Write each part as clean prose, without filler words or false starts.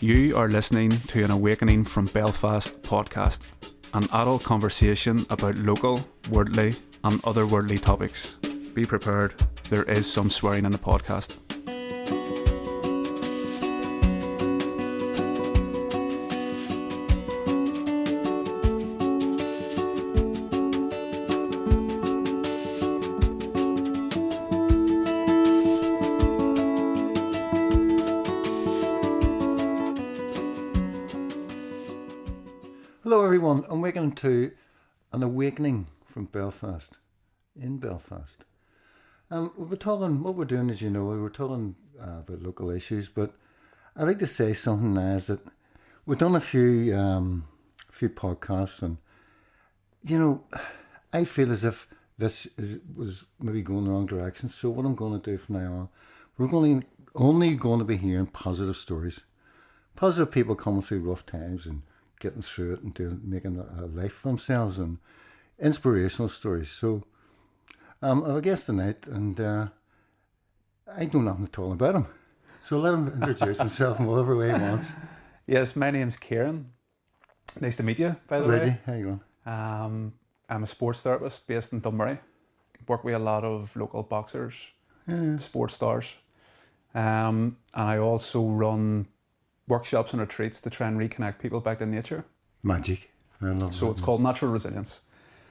You are listening to an Awakening from Belfast podcast, an adult conversation about local, worldly and otherworldly topics. Be prepared, there is some swearing in the podcast. Hello everyone, I'm waking to an Awakening from Belfast, in Belfast. We're talking, what we're doing is, we're talking about local issues, but I'd like to say something now is that we've done a few podcasts and, I feel as if this was maybe going the wrong direction. So what I'm going to do from now on, we're only going to be hearing positive stories. Positive people coming through rough times and getting through it and making a life for themselves and inspirational stories. So I have a guest tonight and I know nothing at all about him. So let him introduce himself in whatever way he wants. Yes, my name's Ciaran. Nice to meet you, by the way. How you going? I'm a sports therapist based in Dunbury. Work with a lot of local boxers, sports stars. And I also run workshops and retreats to try and reconnect people back to nature. Magic. I love So that. it's called natural resilience.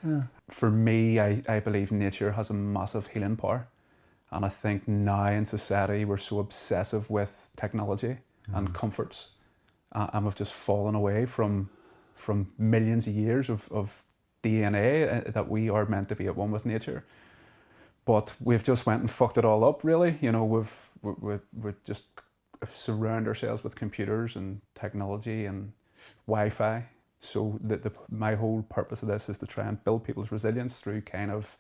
Yeah. For me, I believe nature has a massive healing power. And I think now in society, we're so obsessive with technology and comforts. And we've just fallen away from millions of years of DNA that we are meant to be at one with nature. But we've just went and fucked it all up, really. We've just surround ourselves with computers and technology and Wi-Fi. So my whole purpose of this is to try and build people's resilience through kind of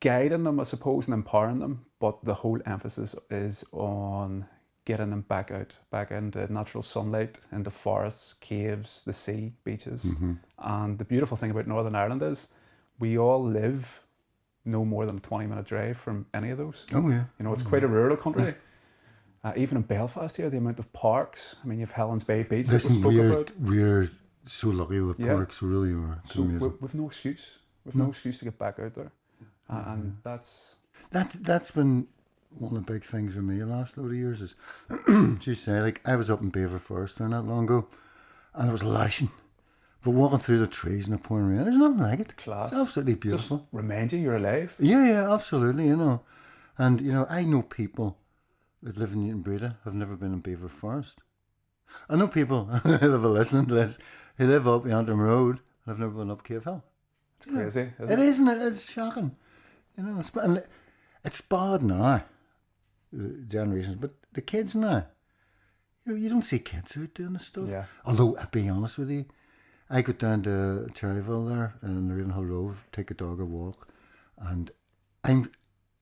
guiding them, I suppose, and empowering them. But the whole emphasis is on getting them back out, back into natural sunlight, into forests, caves, the sea, beaches. Mm-hmm. And the beautiful thing about Northern Ireland is we all live no more than a 20-minute drive from any of those. Oh, yeah. It's quite a rural country. Even in Belfast here, the amount of parks. I mean, you have Helen's Bay Beach. Listen, we're so lucky with parks. We really are. It's amazing. We've no excuse. We've no excuse to get back out there. And that's been one of the big things for me the last load of years is, as you say, like I was up in Belfast there not long ago, and it was lashing. But walking through the trees in the pouring rain, there's nothing like it. Class. It's absolutely beautiful. Just remind you you're alive. Yeah, absolutely. And I know people that live in Newton Breda have never been in Beaver Forest. I know people that are listening to this who live up Yantram Road and have never been up Cave Hill. It's crazy, isn't it? Isn't it? It's shocking. It's bad now, generations, but the kids now, you don't see kids out doing this stuff. Yeah. Although, I'll be honest with you, I go down to Cherryville there in Ravenhill Road, take a dog a walk, and I'm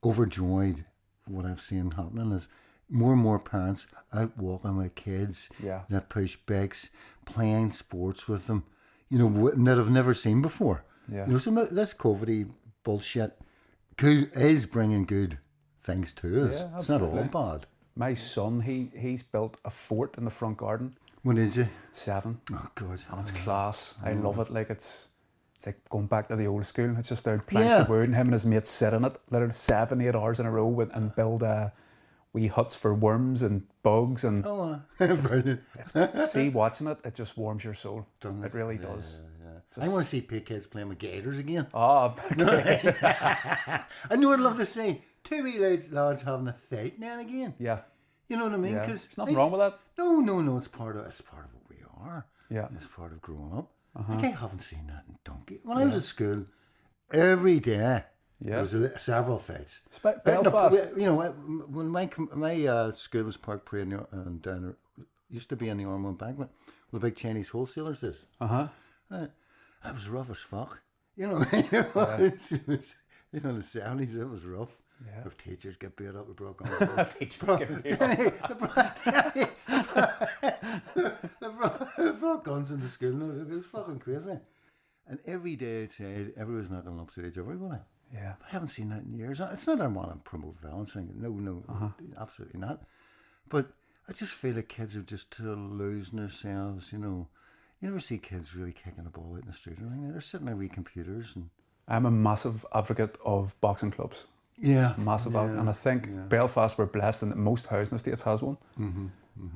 overjoyed. What I've seen happening is more and more parents out walking with kids that push bikes, playing sports with them, that I've never seen before. Yeah. Some of this COVID bullshit is bringing good things to us. Yeah, it's not all bad. My son, he's built a fort in the front garden. When did you? 7. Oh, God. And it's class. I love it. Like it's like going back to the old school. It's just there planks of wood and him and his mates sit in it literally 7-8 hours in a row and build wee huts for worms and bugs and brilliant. See, watching it just warms your soul. Doesn't it really does. Yeah. I want to see kids playing with gators again. Oh, okay. I know I'd love to see 2 wee lads having a fight now and again. Yeah. You know what I mean? Yeah. Because there's nothing wrong with that. No. It's part of what we are. Yeah. It's part of growing up. Like I haven't seen that in donkey. When I was at school, every day there was several fights. Belfast. When my school was Park Parade and down used to be in the Ormo Embankment, where the big Chinese wholesalers is. That was rough as fuck. It was, in the 70s it was rough. Yeah. If teachers get beat up, we broke guns. They brought guns into school. No, it was fucking crazy. And every day outside, everyone's knocking upside everybody. Yeah. But I haven't seen that in years. It's not that I want to promote violence. No, absolutely not. But I just feel like kids are just losing themselves, you know. You never see kids really kicking a ball out in the street or anything. They're sitting there with computers and... I'm a massive advocate of boxing clubs. Yeah. Massive advocate. And I think Belfast, we're blessed in that most housing estates has one.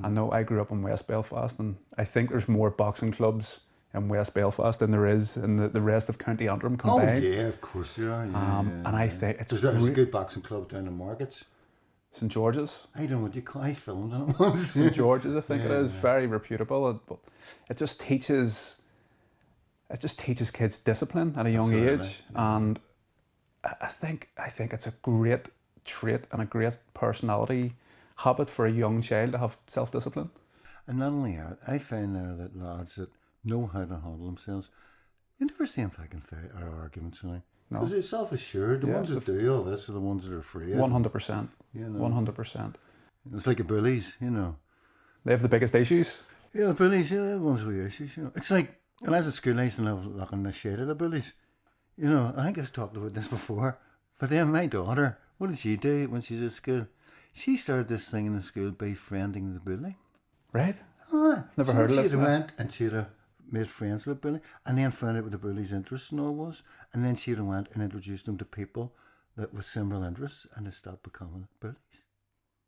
I know I grew up in West Belfast, and I think there's more boxing clubs in West Belfast than there is in the rest of County Antrim combined. Oh, yeah, of course there are. And I think it's there's a good boxing club down in Markets. St George's. I don't know what you call. I filmed in it once. St George's, I think it is very reputable, but it just teaches kids discipline at a young age, and I think it's a great trait and a great personality habit for a young child to have self-discipline. And not only that, I find there that lads that know how to handle themselves, you never see them picking fight or arguments, you know. Because they're self-assured. The ones that do all this are the ones that are afraid. 100%. You know. 100%. It's like the bullies, you know. They have the biggest issues. Yeah, the bullies, the ones with issues, you know. It's like, when I was at school, I used to love looking the shade of the bullies. You know, I think I've talked about this before. But then my daughter, what did she do when she was at school? She started this thing in the school, befriending the bully. Right? Never heard of this. She'd have went and she'd have made friends with the bully, and then found out what the bully's interests and all was, and then she'd have went and introduced them to people that with similar interests, and they stopped becoming bullies.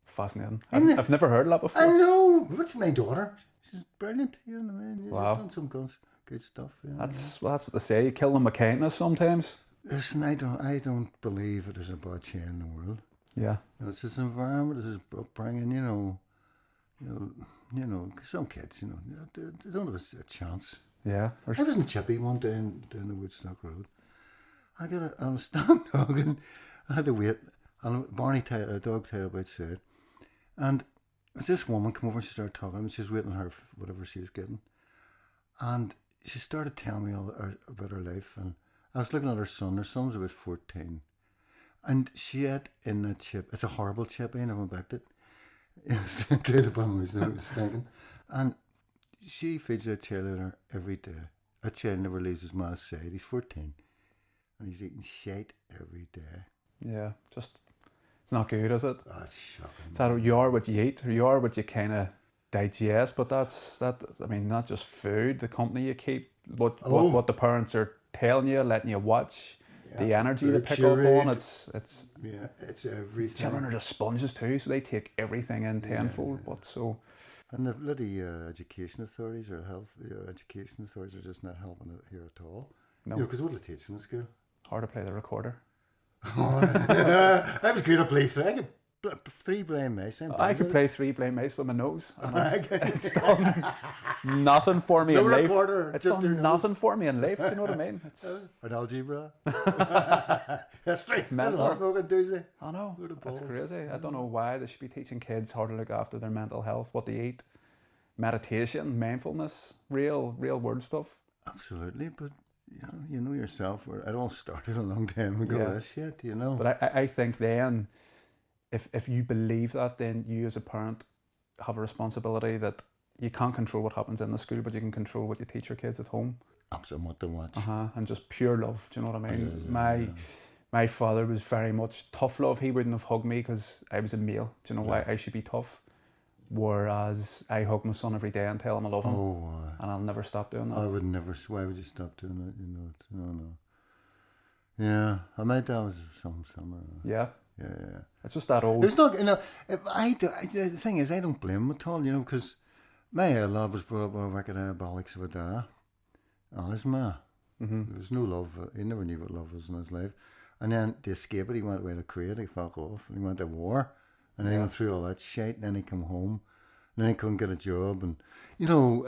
Fascinating. I've never heard of that before. I know. What's my daughter? She's brilliant. You know, she's done some good stuff. You know. That's what they say. You kill them with kindness sometimes. Listen, I don't believe it is a bad chain in the world. Yeah. You know, it's this environment, it's this upbringing. You know, some kids, you know, they don't have a chance. Yeah. I was in Chippy one day down the Woodstock Road. I got on a stand dog and I had to wait. And Barney tied a dog tied up outside. And this woman come over and she started talking and she was waiting on her for whatever she was getting. And she started telling me all about her life. And I was looking at her son. Her son's about 14. And she had in that chip, it's a horrible chip, I never went back to it. It was stinking. And she feeds that child out her every day. That child never leaves his ma's side. He's 14. And he's eating shite every day. Yeah, just, it's not good, is it? That's shocking. It's that you are what you eat, or you are what you kind of digest, but I mean, not just food, the company you keep, what the parents are telling you, letting you watch, the energy they pick up on, it's everything. Children are just sponges too, so they take everything in tenfold, but so... And the bloody education authorities or education authorities are just not helping it here at all. No. Because what do they teach them in school? How to play the recorder. I was great at play 3. I could 3 blind mice. I could play 3 blind mice with my nose. And it's done nothing for me in life. It's done nothing for me in life. Do you know what I mean? It's an algebra. That's straight. It's mental. That's a fucking doozy. I know. That's crazy. I don't know why they should be teaching kids how to look after their mental health, what they eat, meditation, mindfulness, real world stuff. Absolutely, but you know yourself. It all started a long time ago. Yeah. This shit, you know. But I think then, if you believe that, then you as a parent have a responsibility that you can't control what happens in the school, but you can control what you teach your kids at home. Absolutely, what to watch. And just pure love. Do you know what I mean? My father was very much tough love. He wouldn't have hugged me because I was a male. Do you know why I should be tough? Whereas I hug my son every day and tell him I love him. And I'll never stop doing that. I would never. Why would you stop doing that? You know, no. Yeah, my dad was some summer. Yeah. Yeah. It's just that old. It's not, you know, the thing is, I don't blame him at all, you know, because my lad was brought up with a wicked diabolics of a dad. And his ma. There was no love. He never knew what love was in his life. And then to escape it, he went away to Korea, he fuck off, and he went to war. And then he went through all that shit, and then he come home. And then he couldn't get a job. And, you know,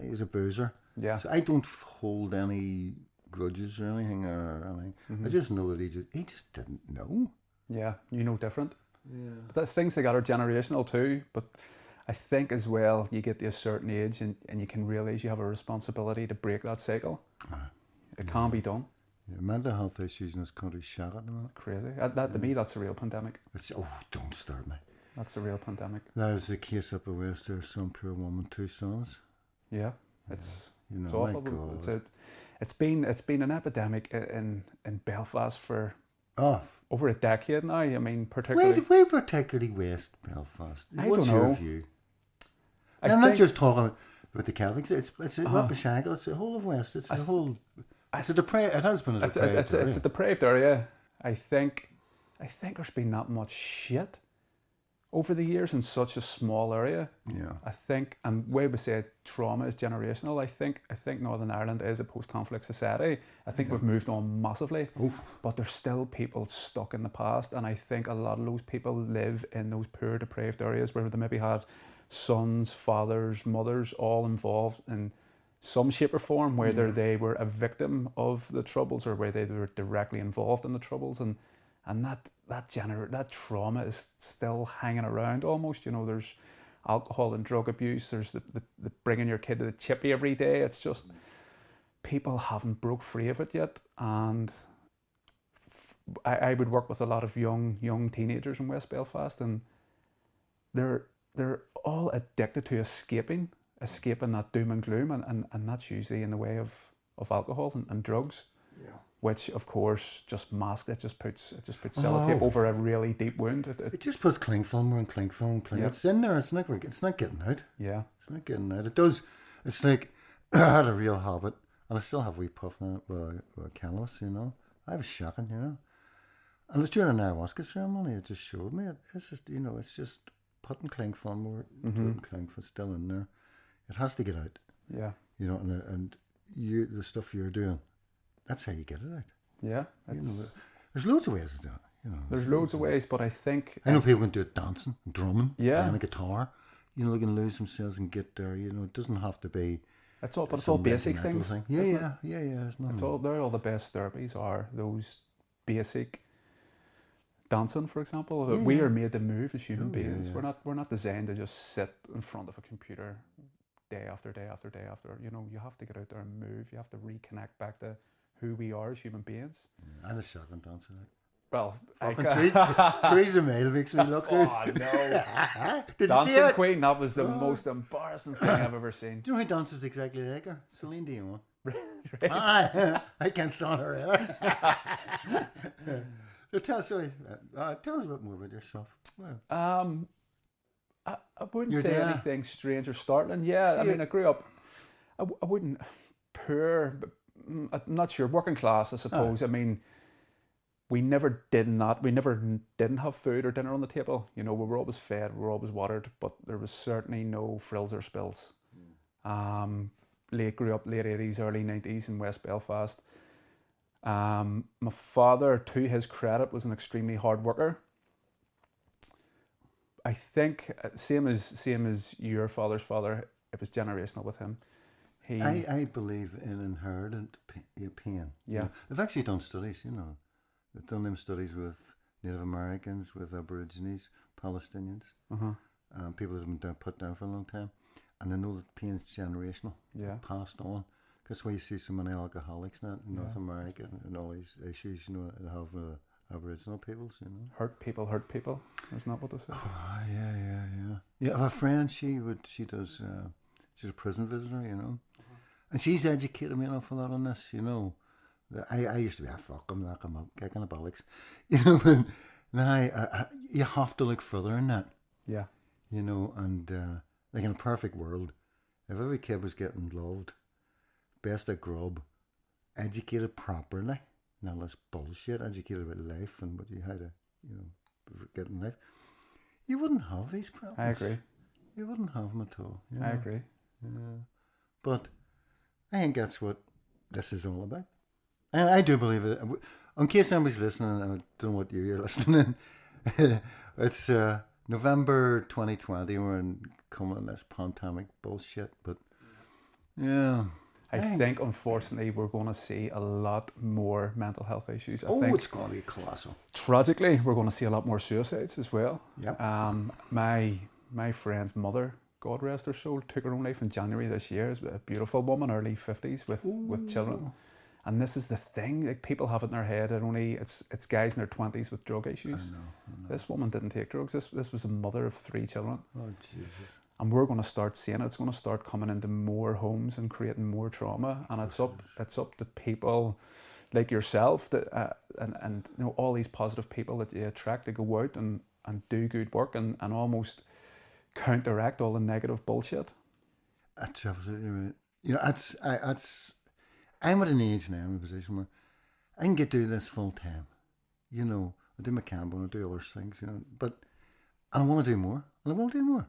he was a boozer. Yeah. So I don't hold any grudges or anything. I just know that he just didn't know. Yeah, you know different. Yeah. But the things they got are generational too. But I think as well, you get to a certain age and you can realise you have a responsibility to break that cycle. It can be done. Yeah, mental health issues in this country shot at the minute. Crazy. To me, that's a real pandemic. Don't start me. That's a real pandemic. That was the case up the west there. Some poor woman, 2 sons. Yeah, it's my awful. God. It's been an epidemic in Belfast for over a decade now. I mean, particularly. Why particularly West Belfast? What's your view? And I'm not just talking about the Catholics. It's Rappahannock. It's the whole of West. It's the whole. It's a depraved. It has been a depraved area. It's a depraved area. I think there's been that much shit over the years in such a small area. Yeah. I think, and way we say trauma is generational. I think Northern Ireland is a post-conflict society. I think we've moved on massively, but there's still people stuck in the past, and I think a lot of those people live in those poor, depraved areas where they maybe had sons, fathers, mothers, all involved in some shape or form, whether they were a victim of the troubles or whether they were directly involved in the troubles, and that trauma is still hanging around almost. There's alcohol and drug abuse. There's the bringing your kid to the chippy every day. It's just people haven't broke free of it yet. And I would work with a lot of young teenagers in West Belfast, and they're all addicted to escaping that doom and gloom, and that's usually in the way of alcohol and drugs. Yeah. Which of course just masks it, just puts sellotape over a really deep wound. It just puts cling film on cling film. Yep. It's in there. It's not getting out. Yeah. It's not getting out. It does. It's like I had a real habit, and I still have wee puff in it with cannabis. I was shocking. And it was during an ayahuasca ceremony. It just showed me. It's just it's just putting cling film or doing cling film still in there. It has to get out. Yeah. And the stuff you're doing. That's how you get it out. Yeah. There's loads of ways to do it. There's loads of ways, but I think... I know people can do it dancing, drumming, playing a guitar. They can lose themselves and get there. It doesn't have to be... It's all basic things. Thing. Yeah. They're all the best therapies are those basic dancing, for example. We are made to move as human beings. Yeah. We're not designed to just sit in front of a computer day after day after day after. You have to get out there and move. You have to reconnect back to who we are as human beings. I'm a shotgun dancer. Well, Theresa May makes me look good. Oh no! Did Dancing you see it? Queen, that was the most embarrassing thing I've ever seen. Do you know who dances exactly like her? Celine Dion. Really? I can't stand her either. Tell us a bit more about yourself. Well. I wouldn't say anything strange or startling. Yeah, I grew up. I wouldn't poor, but I'm not sure. Working class, I suppose. We never did not. We never didn't have food or dinner on the table. We were always fed. We were always watered, but there was certainly no frills or spills. Grew up late 80s, early 90s in West Belfast. My father, to his credit, was an extremely hard worker. I think same as your father's father, it was generational with him. I believe in inherited pain. Yeah, they've actually done studies. They've done them studies with Native Americans, with Aborigines, Palestinians, people that have been put down for a long time, and they know that pain is generational. Yeah, passed on. That's why you see so many alcoholics now in North America and all these issues. They have. Aboriginal peoples, Hurt people. Isn't that what they say? Oh, yeah. Yeah, I have a friend. She does. She's a prison visitor, and she's educated me an awful lot on this. I used to be fuck them, knock them up, kicking the bollocks, But now you have to look further in that. Yeah. And like in a perfect world, if every kid was getting loved, best at grub, educated properly. Now less bullshit, educated about life and what you had to, get in life. You wouldn't have these problems. I agree. You wouldn't have them at all. I agree. Yeah. But I think that's what this is all about. And I do believe it. In case anybody's listening, I don't know what year you're listening. It's November 2020. We're coming in this pandemic bullshit. But yeah. I think, unfortunately, we're going to see a lot more mental health issues. I think it's going to be colossal. Tragically, we're going to see a lot more suicides as well. Yep. My friend's mother, God rest her soul, took her own life in January this year. It's a beautiful woman, early 50s, with children. And this is the thing, like, people have it in their head that only it's guys in their 20s with drug issues. I know. This woman didn't take drugs. This was a mother of 3 children. Oh, Jesus. And we're going to start seeing it. It's going to start coming into more homes and creating more trauma. And it's up to people like yourself that and all these positive people that you attract to go out and do good work and almost counteract all the negative bullshit. That's absolutely right. You know, I'm at an age now, in a position where I can do this full time. You know, I do my Cambo and I do other things, you know, but I want to do more, and I will do more.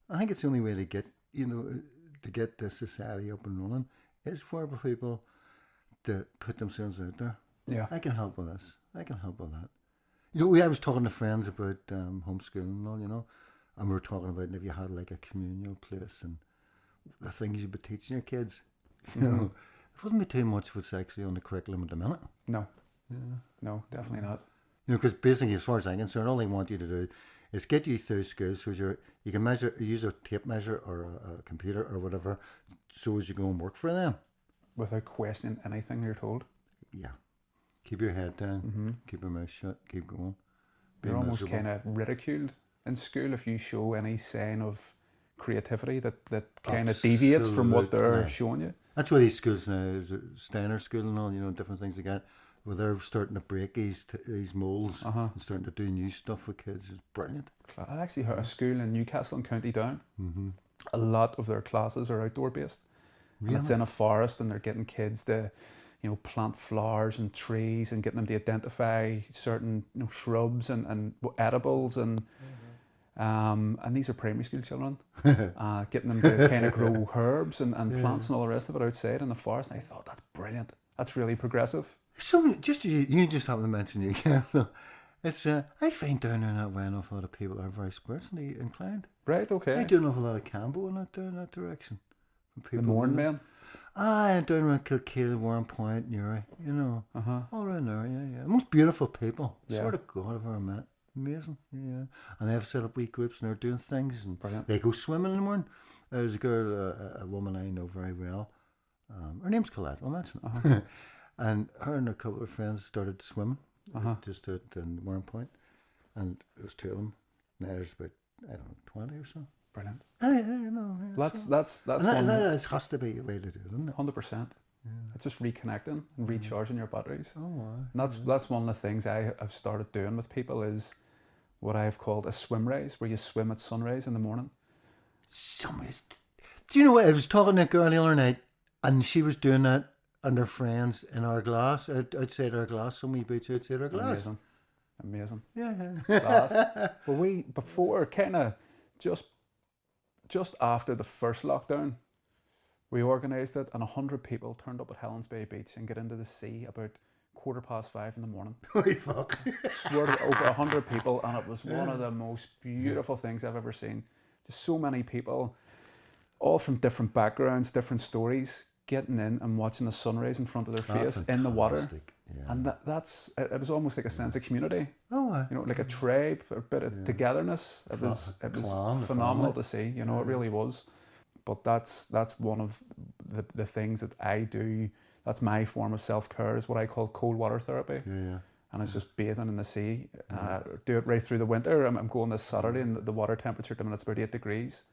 I think it's the only way to get, you know, to get this society up and running is for people to put themselves out there. Yeah. I can help with this. I can help with that. You know, I was talking to friends about homeschooling and all, you know, and we were talking about if you had like a communal place and the things you'd be teaching your kids. You know, it wouldn't be too much if it's actually on the curriculum at the minute. No. Yeah. No, definitely not. You know, because basically, as far as I'm concerned, all they want you to do is get you through school so you can use a tape measure or a computer or whatever, so as you go and work for them. Without questioning anything you're told. Yeah. Keep your head down, keep your mouth shut, keep going. You're almost kind of ridiculed in school if you show any sign of creativity that kind of deviates from what they're showing you. That's what these schools now is, Steiner School and all, you know, different things like that, where they're starting to break these molds and starting to do new stuff with kids. It's brilliant. I actually heard a school in Newcastle and County Down. A lot of their classes are outdoor based. Really? And it's in a forest, and they're getting kids to, you know, plant flowers and trees and getting them to identify certain, you know, shrubs and edibles and these are primary school children, getting them to kind of grow herbs and plants and all the rest of it outside in the forest. And I thought, that's brilliant. That's really progressive. So just you just happen to mention Newcastle. It's I find down there that way an awful lot of people are very spiritually inclined. Right, okay. I do an awful lot of Cambo in that direction. The Mourne men. Down around Kilkeel, Warren Point, Newry, you know, all around there, yeah. Most beautiful people. Yeah. Sort of God I've ever met. Amazing, yeah. And they've set up wee groups and they're doing things. And brilliant. They go swimming in the morning. There's a girl, a woman I know very well. Her name's Colette, I'll mention it. And her and a couple of friends started swimming just at Warren Point. And there's two of them. Now there's about, I don't know, 20 or so. Brilliant. I know. Yeah, that's that has to be a way to do it, isn't it? 100%. Yeah. It's just reconnecting and recharging your batteries. Oh, wow. And that's one of the things I've started doing with people is what I've called a swim race, where you swim at sunrise in the morning. Sunrise. Do you know what? I was talking to a girl the other night, and she was doing that and her friends in our glass, outside our glass, some wee beach outside our glass. Amazing. Yeah. Glass. Well, before kind of just after the first lockdown, we organised it, and 100 people turned up at Helens Bay Beach and get into the sea about 5:15 in the morning. Holy fuck. Swear to over 100 people, and it was one of the most beautiful things I've ever seen. Just so many people, all from different backgrounds, different stories, getting in and watching the sunrise in front of their face in the water. Yeah. And it was almost like a sense of community. Oh, you know, like a tribe, a bit of togetherness. It was phenomenal to see. You know, it really was. But that's one of the things that I do. That's my form of self-care, is what I call cold water therapy. Yeah. And it's just bathing in the sea. Do it right through the winter. I'm going this Saturday, and the water temperature at the minute's about 8 degrees.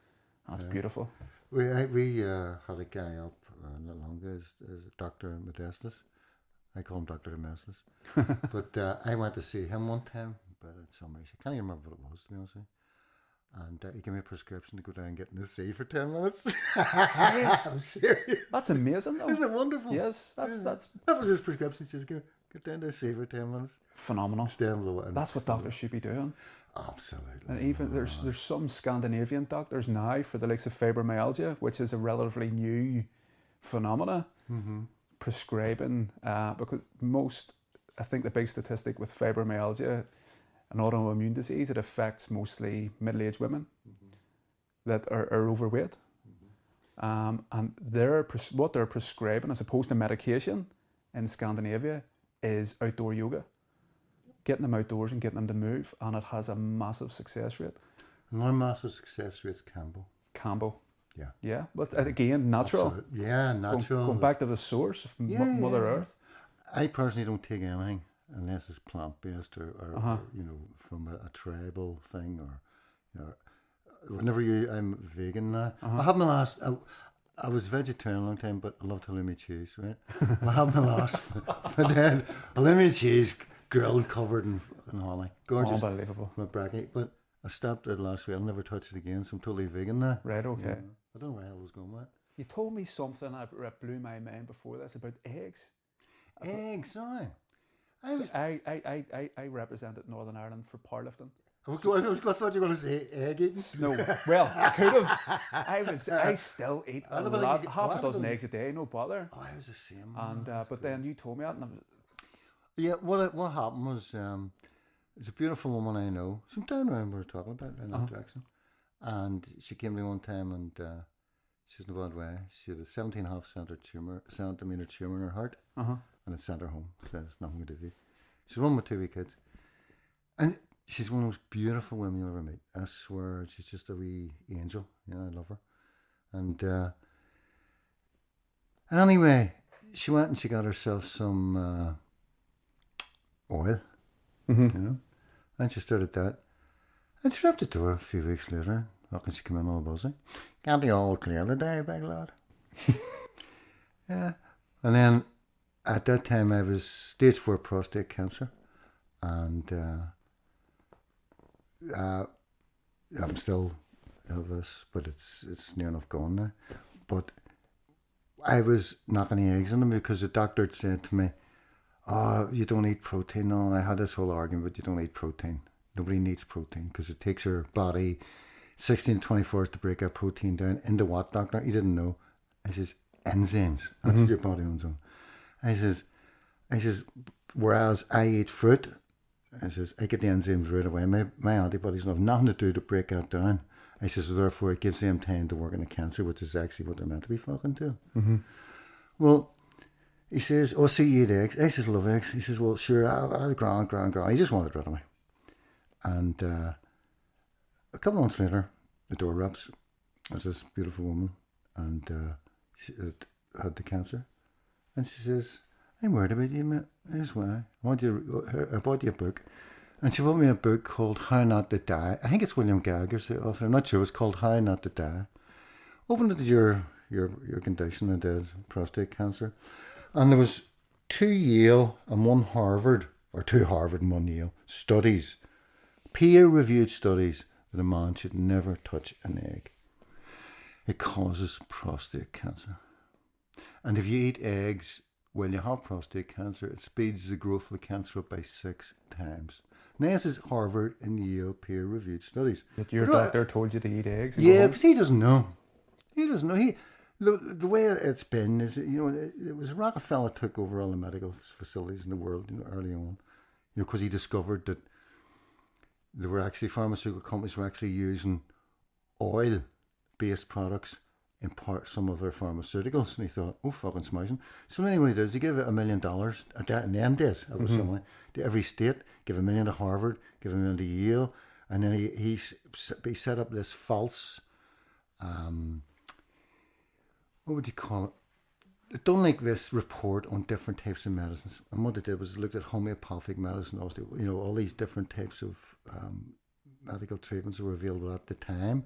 And it's beautiful. We had a guy up not long ago, is Dr. Modestus. I call him Dr. Domestus. But I went to see him one time, but at some age. I can't even remember what it was, to be honest with you. And he gave me a prescription to go down and get in the sea for 10 minutes. Serious? I'm serious. That's amazing, though. Isn't it wonderful? Yes, that was his prescription. He says, get down to the sea for 10 minutes. Phenomenal. Stay in the water. That's what doctors should be doing. Absolutely. And even there's some Scandinavian doctors now for the likes of fibromyalgia, which is a relatively new phenomena, prescribing, because I think the big statistic with fibromyalgia, an autoimmune disease, it affects mostly middle-aged women that are overweight. And what they're prescribing as opposed to medication in Scandinavia is outdoor yoga. Getting them outdoors and getting them to move, and it has a massive success rate. Another massive success rate is Cambo. Yeah. Yeah, but again, natural. Absolutely. Yeah, natural. Going back to the source of Mother Earth. I personally don't take anything unless it's plant-based or you know, from a tribal thing, or you know, whenever I'm vegan now. I have my last. I was vegetarian a long time, but I love halloumi cheese, right? I have my last, but then halloumi cheese grilled, covered in honey, gorgeous. Unbelievable. From a bracket, but I stopped it last week. I'll never touch it again, so I'm totally vegan now. Right, okay. Yeah. I don't know where I was going with that. You told me something that blew my mind before this about eggs. Eggs, aye. I represented Northern Ireland for powerlifting. I thought you were going to say egg eating. No, well, I could have. I still eat I don't know, half a dozen eggs a day, no bother. Oh, I was the same. And but then you told me that, and I was, Yeah, what happened was, there's a beautiful woman I know, some down around we were talking about in that direction. And she came to me one time and she's in a bad way. She had a 17.5 centimetre tumour in her heart. And it sent her home. Said it's nothing to do with you. She's one with 2 wee kids. And she's one of the most beautiful women you'll ever meet. I swear, she's just a wee angel. You know, I love her. And anyway, she went and she got herself some oil, you know, and she started that. And she left the door a few weeks later. Fucking she came in all buzzy. Can't be all clear today, big lad. Yeah. And then at that time I was stage 4 prostate cancer. And I'm still ill with this, but it's near enough gone now. But I was knocking the eggs in them because the doctor had said to me, "Oh, you don't eat protein." No, and I had this whole argument, but you don't eat protein. Nobody needs protein because it takes your body 16 to 24 hours to break that protein down into what, doctor? He didn't know. I says, enzymes. That's what your body runs on. I says, whereas I eat fruit, I says, I get the enzymes right away. My antibodies don't have nothing to do to break that down. I says, so therefore it gives them time to work on the cancer, which is actually what they're meant to be fucking doing. Well, he says, oh, see, you eat eggs. I says, love eggs. He says, well, sure, I'll grind. He just wanted rid of me. And a couple of months later, the door raps. There's this beautiful woman, and she had the cancer. And she says, I'm worried about you, mate. Here's why. I bought you a book. And she bought me a book called How Not to Die. I think it's William Geiger's the author. I'm not sure. It's called How Not to Die. Opened it to your condition. I did, prostate cancer. And there was 2 Yale and 1 Harvard, or 2 Harvard and 1 Yale, studies, peer-reviewed studies, that a man should never touch an egg. It causes prostate cancer. And if you eat eggs when you have prostate cancer, it speeds the growth of the cancer up by 6 times. Now, this is Harvard and Yale peer-reviewed studies. that your doctor told you to eat eggs. Yeah, because he doesn't know. He doesn't know. The way it's been is, it was Rockefeller took over all the medical facilities in the world, early on, because he discovered that there were actually pharmaceutical companies were actually using oil-based products in some of their pharmaceuticals, and he thought, oh, fucking smashing. So then what he did is he gave it $1 million at that in them days. That was something to every state, give $1 million to Harvard, give $1 million to Yale, and then he set up this false, what would you call it? They'd done like this report on different types of medicines, and what they did was looked at homeopathic medicine, all these different types of medical treatments that were available at the time,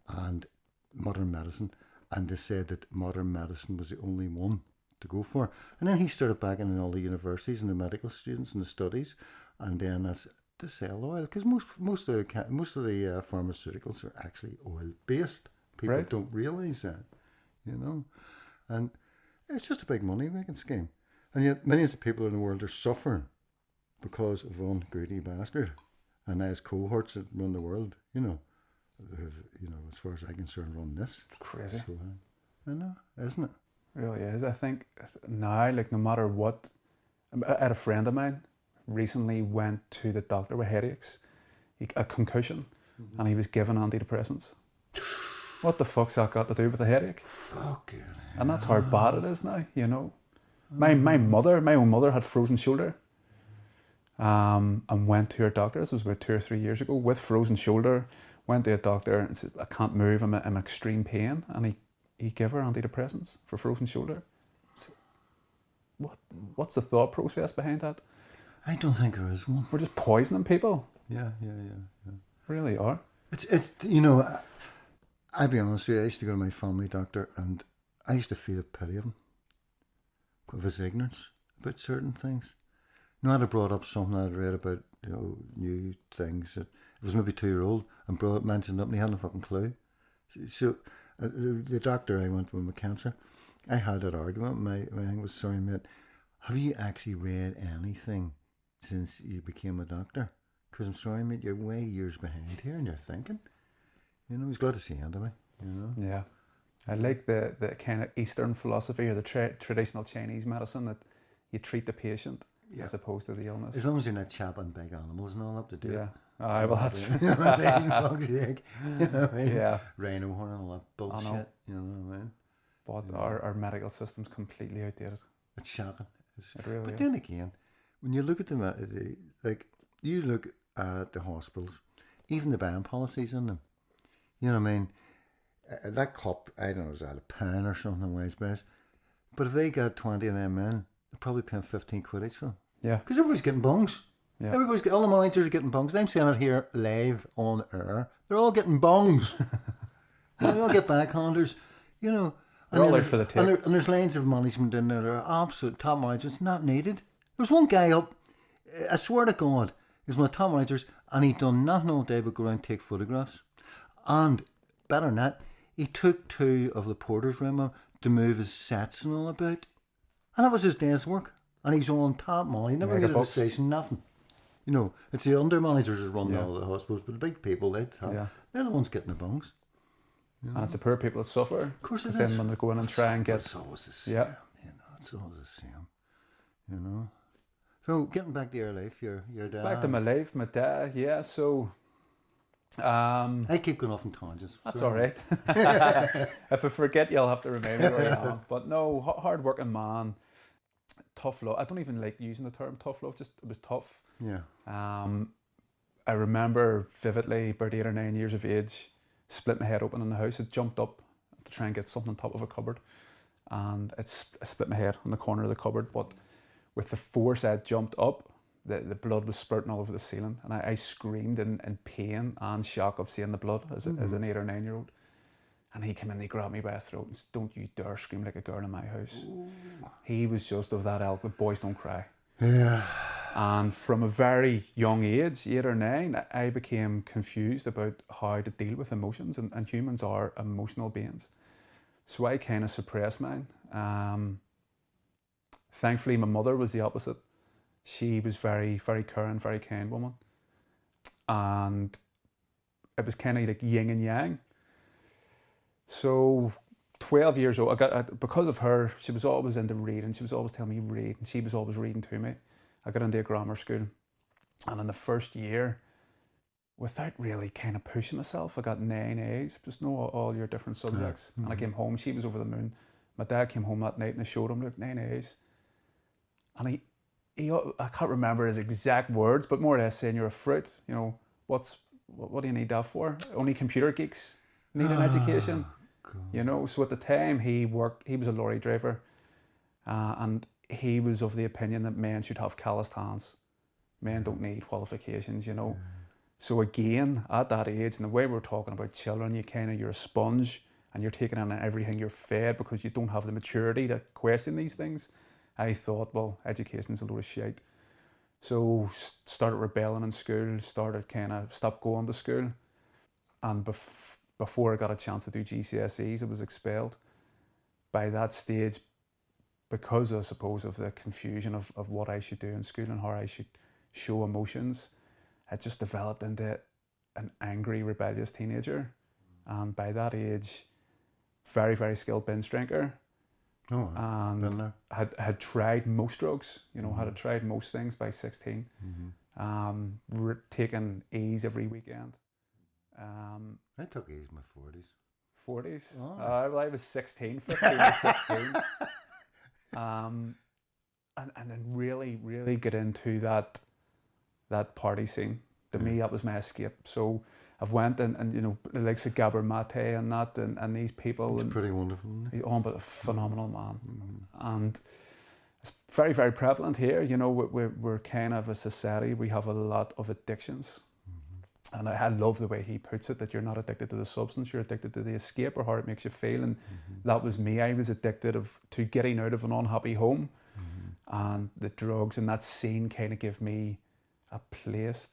and modern medicine, and they said that modern medicine was the only one to go for. And then he started back in all the universities and the medical students and the studies, and then that's to sell oil, because most of the pharmaceuticals are actually oil based. People don't realise that, and it's just a big money making scheme. And yet millions of people in the world are suffering because of one greedy bastard, and his cohorts that run the world, as far as I'm concerned, run this. It's crazy. So, I know, isn't it? Really is. I think now, like, no matter what, I had a friend of mine recently went to the doctor with headaches, a concussion, and he was given antidepressants. What the fuck's that got to do with a headache? Fuck it. And that's how bad it is now, My own mother had frozen shoulder, and went to her doctor. This was about 2 or 3 years ago with frozen shoulder. Went to a doctor and said, I can't move, I'm in extreme pain. And he gave her antidepressants for frozen shoulder. What's the thought process behind that? I don't think there is one. We're just poisoning people. Yeah. Really are. It's I'll be honest with you, I used to go to my family doctor and I used to feel a pity of him, of his ignorance about certain things. No, I'd have brought up something I'd read about, new things. It was maybe 2-year-old and mentioned it and he hadn't a fucking clue. So the doctor I went with my cancer, I had that argument. My thing was, sorry mate, have you actually read anything since you became a doctor? Because I'm sorry mate, you're way years behind here and you're thinking. He's glad to see you anyway. Yeah. I like the kind of Eastern philosophy or the traditional Chinese medicine that you treat the patient as opposed to the illness. As long as you're not chopping big animals and all up to do it. Yeah. Aye, well, that's You know what I mean? Bugs egg. You know what I mean? Yeah. Rhino horn and all that bullshit. You know what I mean? But our medical system's completely outdated. It's shocking. It really But is. then again, when you look at you look at the hospitals, even the ban policies in them, you know what I mean? That cup, I don't know, is that a pound or something, weighs best. But if they got 20 of them in, they're probably paying 15 quid each for them. Yeah. Because everybody's getting bungs. Yeah. All the managers are getting bungs. I'm saying it here live on air. They're all getting bungs. They all get backhanders, They're all out for the take. And there's lines of management in there that are absolute top managers, not needed. There's one guy up, I swear to God, he was one of the top managers, and he'd done nothing all day but go around and take photographs. And better than that, he took 2 of the porters around him to move his sets and all about. And that was his day's work. And he's on top money. He never made a decision, nothing. It's the under managers that run all the hospitals, but the big people, they're the ones getting the bungs. And it's the poor people that suffer. Of course it is. Then when they go in and try and get... It's always the same. It's always the same. So, getting back to your life, your dad. Back to my life, my dad, yeah, so... I keep going off on tangents. That's all right. If I forget, you'll have to remind me where I am. But no, hard-working man, tough love. I don't even like using the term tough love, just it was tough. Yeah. I remember vividly, about 8 or 9 years of age, split my head open in the house. It jumped up to try and get something on top of a cupboard. And I split my head on the corner of the cupboard. But with the force I jumped up, the blood was spurting all over the ceiling. And I screamed in pain and shock of seeing the blood as an 8 or 9 year old. And he came in, he grabbed me by the throat and said, "Don't you dare scream like a girl in my house." Ooh. He was just of that ilk, the boys don't cry. Yeah. And from a very young age, 8 or 9, I became confused about how to deal with emotions, and humans are emotional beings. So I kind of suppressed mine. Thankfully, my mother was the opposite. She was very, very caring, very kind woman. And it was kind of like yin and yang. So 12 years old, because of her, she was always into reading. She was always telling me read, and she was always reading to me. I got into a grammar school, and in the first year, without really kind of pushing myself, I got 9 A's, just know all your different subjects. Yeah. Mm-hmm. And I came home, she was over the moon. My dad came home that night and I showed him, look, 9 A's. And he I can't remember his exact words, but more or less saying, you're a fruit, what do you need that for? Only computer geeks need an education. God. So at the time he was a lorry driver, and he was of the opinion that men should have calloused hands. Men don't need qualifications, Yeah. So again, at that age, and the way we're talking about children, you're a sponge and you're taking in everything you're fed because you don't have the maturity to question these things. I thought, well, education's a load of shit. So started rebelling in school, stopped going to school. And before I got a chance to do GCSEs, I was expelled. By that stage, because I suppose of the confusion of what I should do in school and how I should show emotions, I just developed into an angry, rebellious teenager. And by that age, very, very skilled binge drinker. Oh, and had tried most drugs, had tried most things by 16. Mm-hmm. Taking E's every weekend. I took E's in my 40s. 40s? Oh. Well, I was 16, 15 or 16. And then really, really get into that party scene. To me, that was my escape. So I've went and the likes of Gabor Mate and that, and these people. It's pretty wonderful. He's but a phenomenal man. Mm-hmm. And it's very, very prevalent here. We're kind of a society, we have a lot of addictions. Mm-hmm. And I love the way he puts it, that you're not addicted to the substance, you're addicted to the escape or how it makes you feel. And that was me. I was addicted to getting out of an unhappy home. Mm-hmm. and the drugs and that scene kind of gave me a place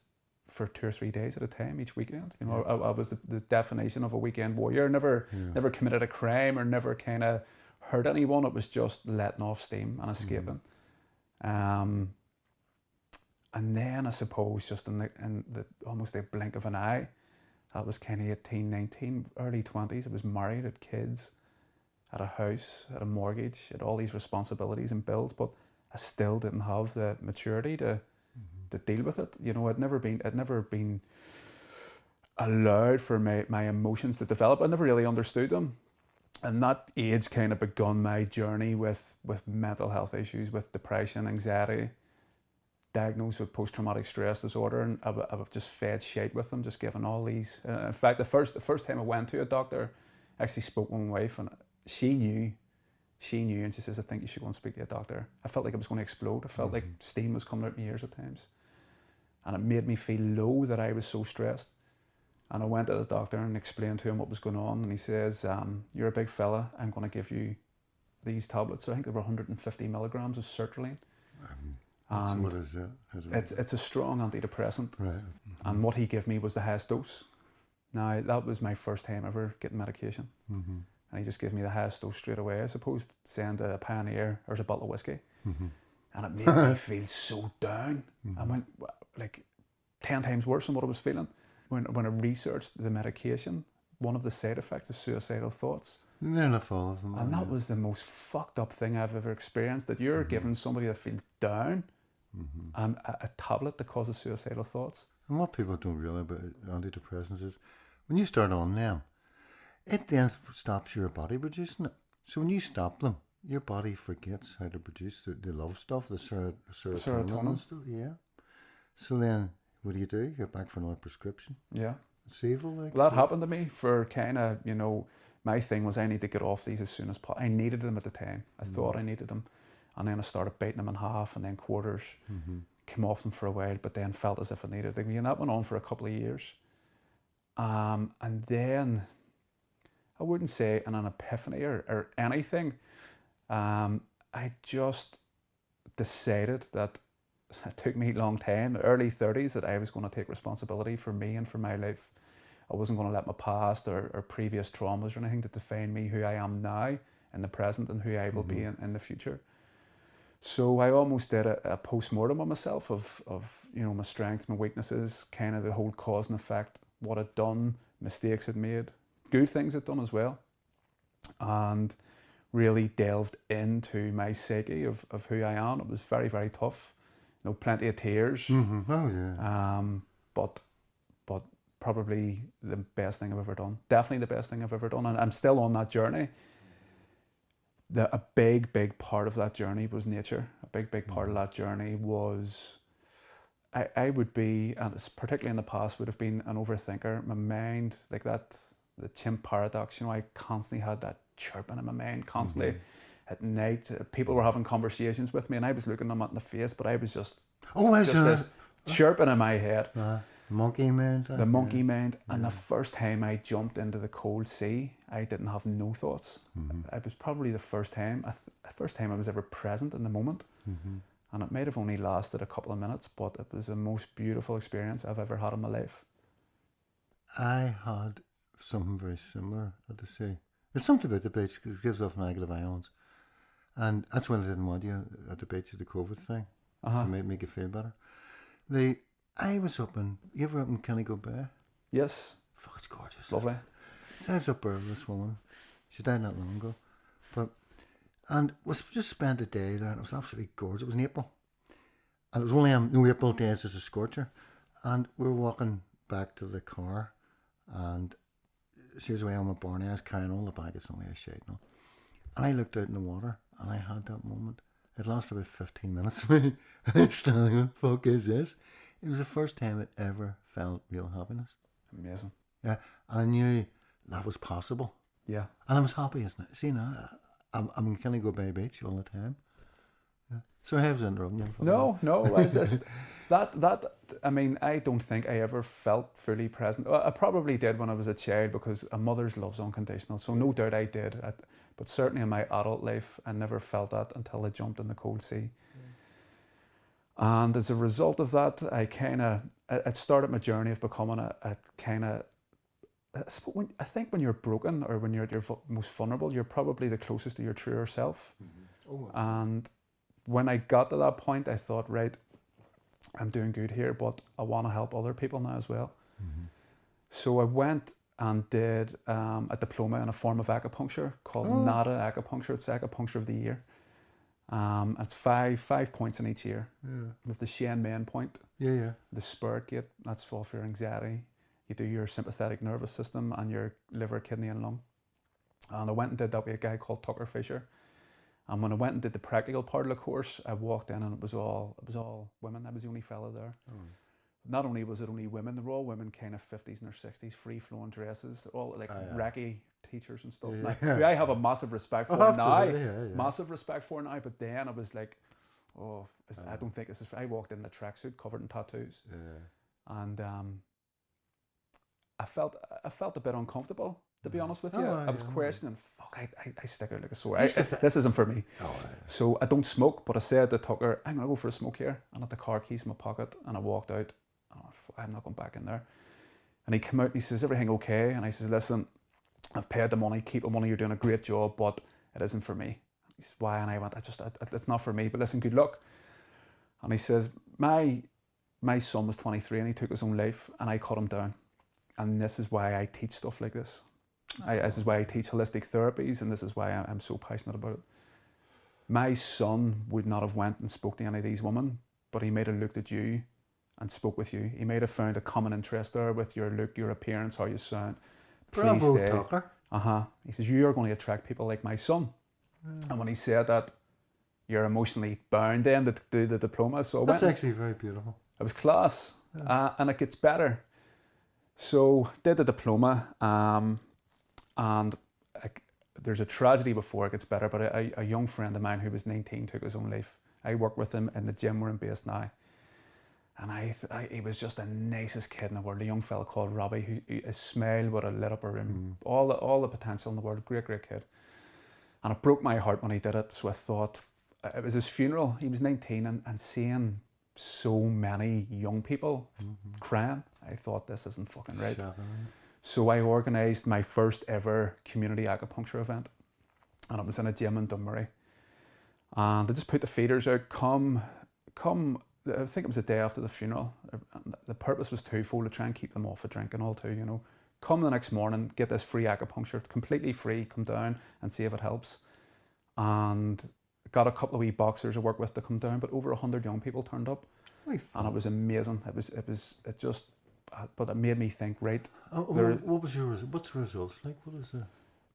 for 2 or 3 days at a time each weekend. You know, I was the definition of a weekend warrior. Never committed a crime or never kind of hurt anyone. It was just letting off steam and escaping. And then I suppose just in the almost the blink of an eye, I was kind of 18, 19, early 20s. I was married, had kids, had a house, had a mortgage, had all these responsibilities and bills, but I still didn't have the maturity to deal with it. You know, I'd never been allowed for my emotions to develop. I never really understood them. And that age kind of begun my journey with mental health issues, with depression, anxiety, diagnosed with post-traumatic stress disorder, and I've just fed shite with them, just given all these. In fact, the first time I went to a doctor, I actually spoke with my wife, and she knew, and she says, I think you should go and speak to a doctor. I felt like I was going to explode. I felt like steam was coming out my ears at times. And it made me feel low that I was so stressed. And I went to the doctor and explained to him what was going on. And he says, you're a big fella. I'm going to give you these tablets. I think there were 150 milligrams of sertraline. So what is that? It's a strong antidepressant. Right. And what he gave me was the highest dose. Now, that was my first time ever getting medication. And he just gave me the highest dose straight away. I suppose saying to a pioneer, there's a bottle of whiskey. And it made me feel so down. I went like 10 times worse than what I was feeling. When I researched the medication, one of the side effects is suicidal thoughts. They're enough all of them. And that was the most fucked up thing I've ever experienced, that you're giving somebody that feels down a tablet that causes suicidal thoughts. And what people don't realize about antidepressants is when you start on them, it then stops your body producing it. So when you stop them, your body forgets how to produce the love stuff, the serotonin and stuff. Yeah. So then, what do? You're back for another prescription. Yeah. It's evil. Like that happened to me for kind of, you know, my thing was I need to get off these as soon as possible. I needed them at the time. I thought I needed them. And then I started biting them in half and then quarters. Came off them for a while, but then felt as if I needed them. And that went on for a couple of years. And then, I wouldn't say an epiphany or anything. I just decided that it took me a long time, early 30s, that I was going to take responsibility for me and for my life. I wasn't going to let my past or previous traumas or anything to define me, who I am now in the present and who I will be in the future. So I almost did a post-mortem on myself of you know, my strengths, my weaknesses, kind of the whole cause and effect, what I'd done, mistakes I'd made, good things I'd done as well. And really delved into my psyche of who I am. It was very, very tough. You know, plenty of tears. Oh yeah. But probably the best thing I've ever done. Definitely the best thing I've ever done. And I'm still on that journey. A big part of that journey was nature. A big part of that journey was I would be, and particularly in the past, would have been an overthinker. My mind, like that, the chimp paradox, you know, I constantly had that chirping in my mind, constantly at night. People were having conversations with me and I was looking them at in the face, but I was just this chirping in my head. Monkey mind. The monkey mind. And the first time I jumped into the cold sea, I didn't have no thoughts. It was probably the first time I was ever present in the moment. And it might have only lasted a couple of minutes, but it was the most beautiful experience I've ever had in my life. I had something very similar, I have to say. There's something about the beach because it gives off negative ions. And that's when I didn't want you at the beach at the COVID thing. So it made you feel better. I was up in, you ever up in Kennigo Bay? Yes. Fuck, it's gorgeous. Lovely. So I was up there with this woman. She died not long ago. And we just spent a day there and it was absolutely gorgeous. It was in April. And it was only no April days, there's a scorcher. And we were walking back to the car and she was away on my barney. I was carrying all the baggage on the shade now. And I looked out in the water and I had that moment. It lasted about 15 minutes for me. And I was standing, what the fuck is this? It was the first time I'd ever felt real happiness. Amazing. Yeah. And I knew that was possible. Yeah. And I was happy, isn't it? See now, I'm in Kennigo Bay Beach all the time. Yeah. So I was interrupting you. No. I mean, I don't think I ever felt fully present. I probably did when I was a child because a mother's love's unconditional. So no doubt I did. But certainly in my adult life, I never felt that until I jumped in the cold sea. And as a result of that, it started my journey of becoming I think when you're broken or when you're at your most vulnerable, you're probably the closest to your truer self. Oh, And when I got to that point, I thought, right, I'm doing good here, but I want to help other people now as well. So I went and did a diploma in a form of acupuncture called NADA acupuncture. It's acupuncture of the year. It's five points in each year. With the Shen main point, the spirit gate, that's all for your anxiety. You do your sympathetic nervous system and your liver, kidney and lung. And I went and did that with a guy called Tucker Fisher. And when I went and did the practical part of the course, I walked in and it was all women. I was the only fella there. Not only was it only women, they were all women kind of 50s and their 60s, free-flowing dresses, all like racky teachers and stuff. Now, I have a massive respect for now. Massive respect for now, but then I was like, I don't think this is... I walked in the tracksuit covered in tattoos. And I felt a bit uncomfortable, to be honest with you. I was questioning, fuck, I stick out like a sore. This isn't for me. So I don't smoke, but I said to Tucker, I'm going to go for a smoke here. And I had the car keys in my pocket and I walked out. I'm not going back in there. And he came out and he says, everything okay? And I says, listen, I've paid the money, keep the money, you're doing a great job, but it isn't for me. He says, why? And I went, it's not for me, but listen, good luck. And he says, my son was 23 and he took his own life and I cut him down. And this is why I teach stuff like this. This is why I teach holistic therapies, and this is why I'm so passionate about it. My son would not have went and spoke to any of these women, but he might have looked at you and spoke with you. He might have found a common interest there with your look, your appearance, how you sound. Bravo, Tucker. He says, you are going to attract people like my son. And when he said that, you're emotionally bound then to do the diploma. So that's actually very beautiful. It was class. And it gets better. So did the diploma, and there's a tragedy before it gets better, but a young friend of mine who was 19 took his own life. I work with him in the gym we're in based now. And he was just the nicest kid in the world, a young fella called Robbie, who his smile would have lit up a room, all the potential in the world, great kid. And it broke my heart when he did it, so I thought, it was his funeral, he was 19, and seeing so many young people crying, I thought, this isn't fucking right. So I organised my first ever community acupuncture event, and it was in a gym in Dunmurry. And I just put the feeders out, come, I think it was the day after the funeral. The purpose was twofold, to try and keep them off of drinking all too, you know. Come the next morning, get this free acupuncture, completely free, come down and see if it helps. And got a couple of wee boxers I work with to come down, but over 100 young people turned up. And it was amazing. But it made me think, right. What's the results like? What is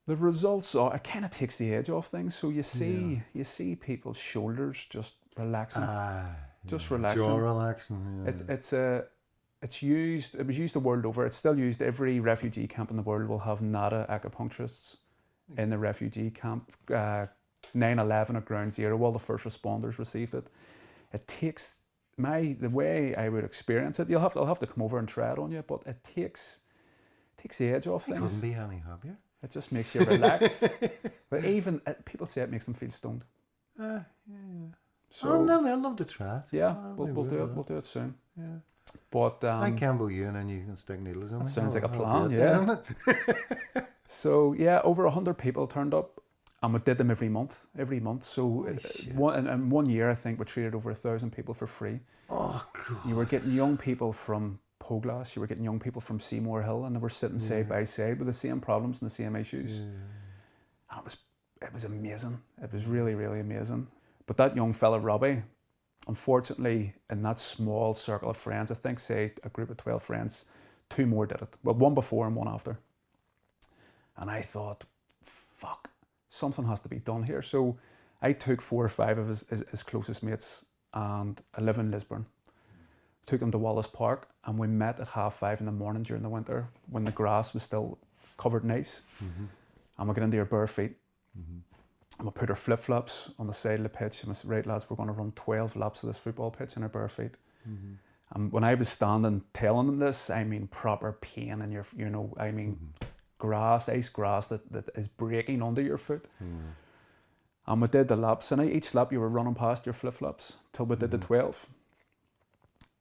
the results are, it kind of takes the edge off things. So you see people's shoulders just relaxing. Just relaxing. Jaw relaxing. Yeah. It was used the world over. It's still used. Every refugee camp in the world will have NADA acupuncturists in the refugee camp. 9/11 at Ground Zero, all the first responders received it. It takes the way I would experience it. I'll have to come over and try it on you, but it takes the edge off things. It couldn't be any happier. It just makes you relax. But even people say it makes them feel stoned. Yeah. So, I'd love to try it. Yeah, we'll do it. We'll do it soon. Yeah. But I cambo you and then you can stick needles in me. That sounds like a plan. Yeah. So yeah, over 100 people turned up, and we did them every month. So in 1 year, I think we treated over 1,000 people for free. Oh God! You were getting young people from Poglass, you were getting young people from Seymour Hill, and they were sitting side by side with the same problems and the same issues. And it was amazing. It was really, really amazing. But that young fella, Robbie, unfortunately, in that small circle of friends, I think, say, a group of 12 friends, 2 more did it. Well, 1 before and 1 after. And I thought, fuck, something has to be done here. So I took 4 or 5 of his closest mates, and I live in Lisburn. Took them to Wallace Park, and we met at 5:30 in the morning during the winter when the grass was still covered in ice. And we got into our bare feet. And we put our flip-flops on the side of the pitch, and we said, right lads, we're going to run 12 laps of this football pitch in our bare feet. And when I was standing telling them this, I mean proper pain in your, grass, ice grass that is breaking under your foot. And we did the laps, and each lap you were running past your flip-flops till we did the 12.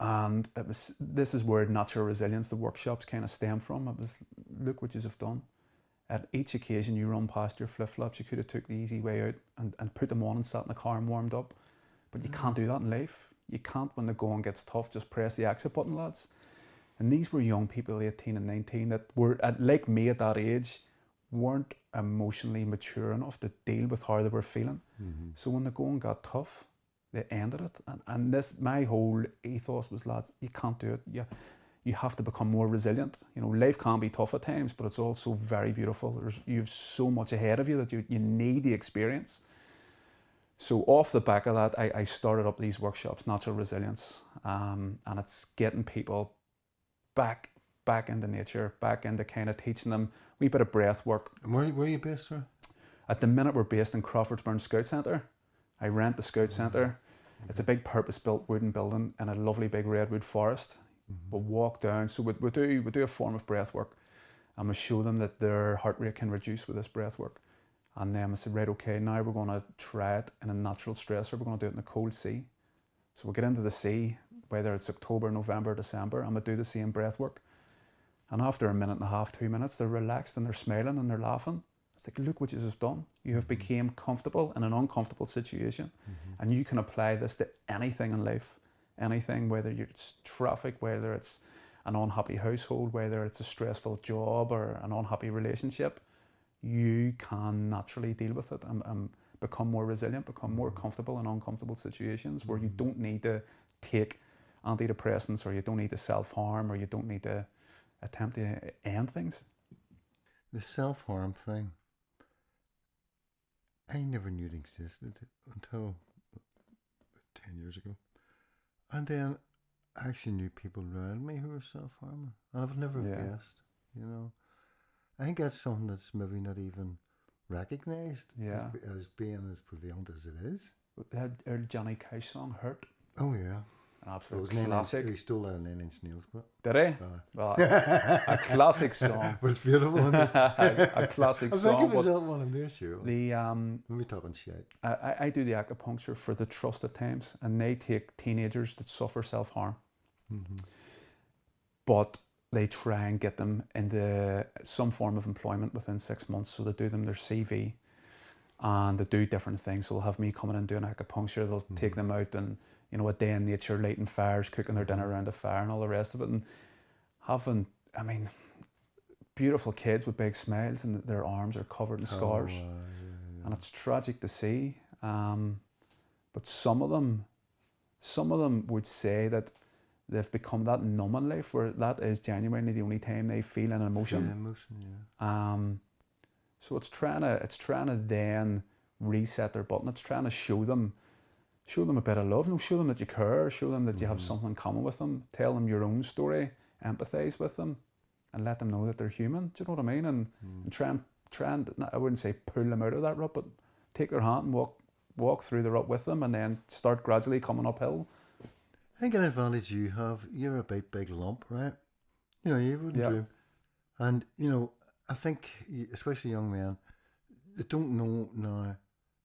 And this is where natural resilience, the workshops kind of stem from. It was, look what you have done. At each occasion you run past your flip-flops, you could have took the easy way out and put them on and sat in the car and warmed up. But you can't do that in life. You can't, when the going gets tough, just press the exit button, lads. And these were young people, 18 and 19, that were, like me at that age, weren't emotionally mature enough to deal with how they were feeling. So when the going got tough, they ended it. And this, my whole ethos was, lads, you can't do it. You have to become more resilient. You know, life can be tough at times, but it's also very beautiful. You have so much ahead of you that you need the experience. So off the back of that, I started up these workshops, natural resilience, and it's getting people back into nature, back into kind of teaching them a wee bit of breath work. And where are you based, sir? At the minute, we're based in Crawfordsburn Scout Centre. I rent the Scout Centre. It's a big purpose-built wooden building in a lovely big redwood forest. We'll walk down. So we do a form of breath work, and we show them that their heart rate can reduce with this breath work. And then I said, right, okay, now we're going to try it in a natural stressor. We're going to do it in the cold sea. So we'll get into the sea, whether it's October, November, December, and we'll do the same breath work. And after a minute and a half, 2 minutes, they're relaxed and they're smiling and they're laughing. It's like, look what you have done. You have become comfortable in an uncomfortable situation. And you can apply this to anything in life. Anything, whether it's traffic, whether it's an unhappy household, whether it's a stressful job or an unhappy relationship, you can naturally deal with it and become more resilient, become more comfortable in uncomfortable situations where you don't need to take antidepressants, or you don't need to self-harm, or you don't need to attempt to end things. The self-harm thing, I never knew it existed until 10 years ago. And then I actually knew people around me who were self-harming. And I would never have guessed, you know. I think that's something that's maybe not even recognised as being as prevalent as it is. Our Johnny Cash song, Hurt. Oh, yeah. An absolute classic. He stole that 9 Inch Nails, but... Did he? Well, a classic song. But it's beautiful, isn't it? a classic song. I think it was that one in there, sure. Let me talking shit. I do the acupuncture for the trust at times, and they take teenagers that suffer self-harm. But they try and get them into some form of employment within 6 months. So they do them their CV, and they do different things. So they'll have me coming in doing acupuncture. They'll take them out and, you know, a day in nature, lighting fires, cooking their dinner around a fire and all the rest of it. And having, I mean, beautiful kids with big smiles, and their arms are covered in scars. And it's tragic to see. But some of them would say that they've become that numb in life where that is genuinely the only time they feel an emotion. So it's trying to then reset their button. It's trying to show them a bit of love. You know, show them that you care. Show them that you have something in common with them. Tell them your own story. Empathize with them, and let them know that they're human. Do you know what I mean? And try and I wouldn't say pull them out of that rut, but take their hand and walk through the rut with them, and then start gradually coming uphill. I think an advantage you have, you're a big lump, right? You know, you wouldn't dream. And, you know, I think, especially young men, they don't know now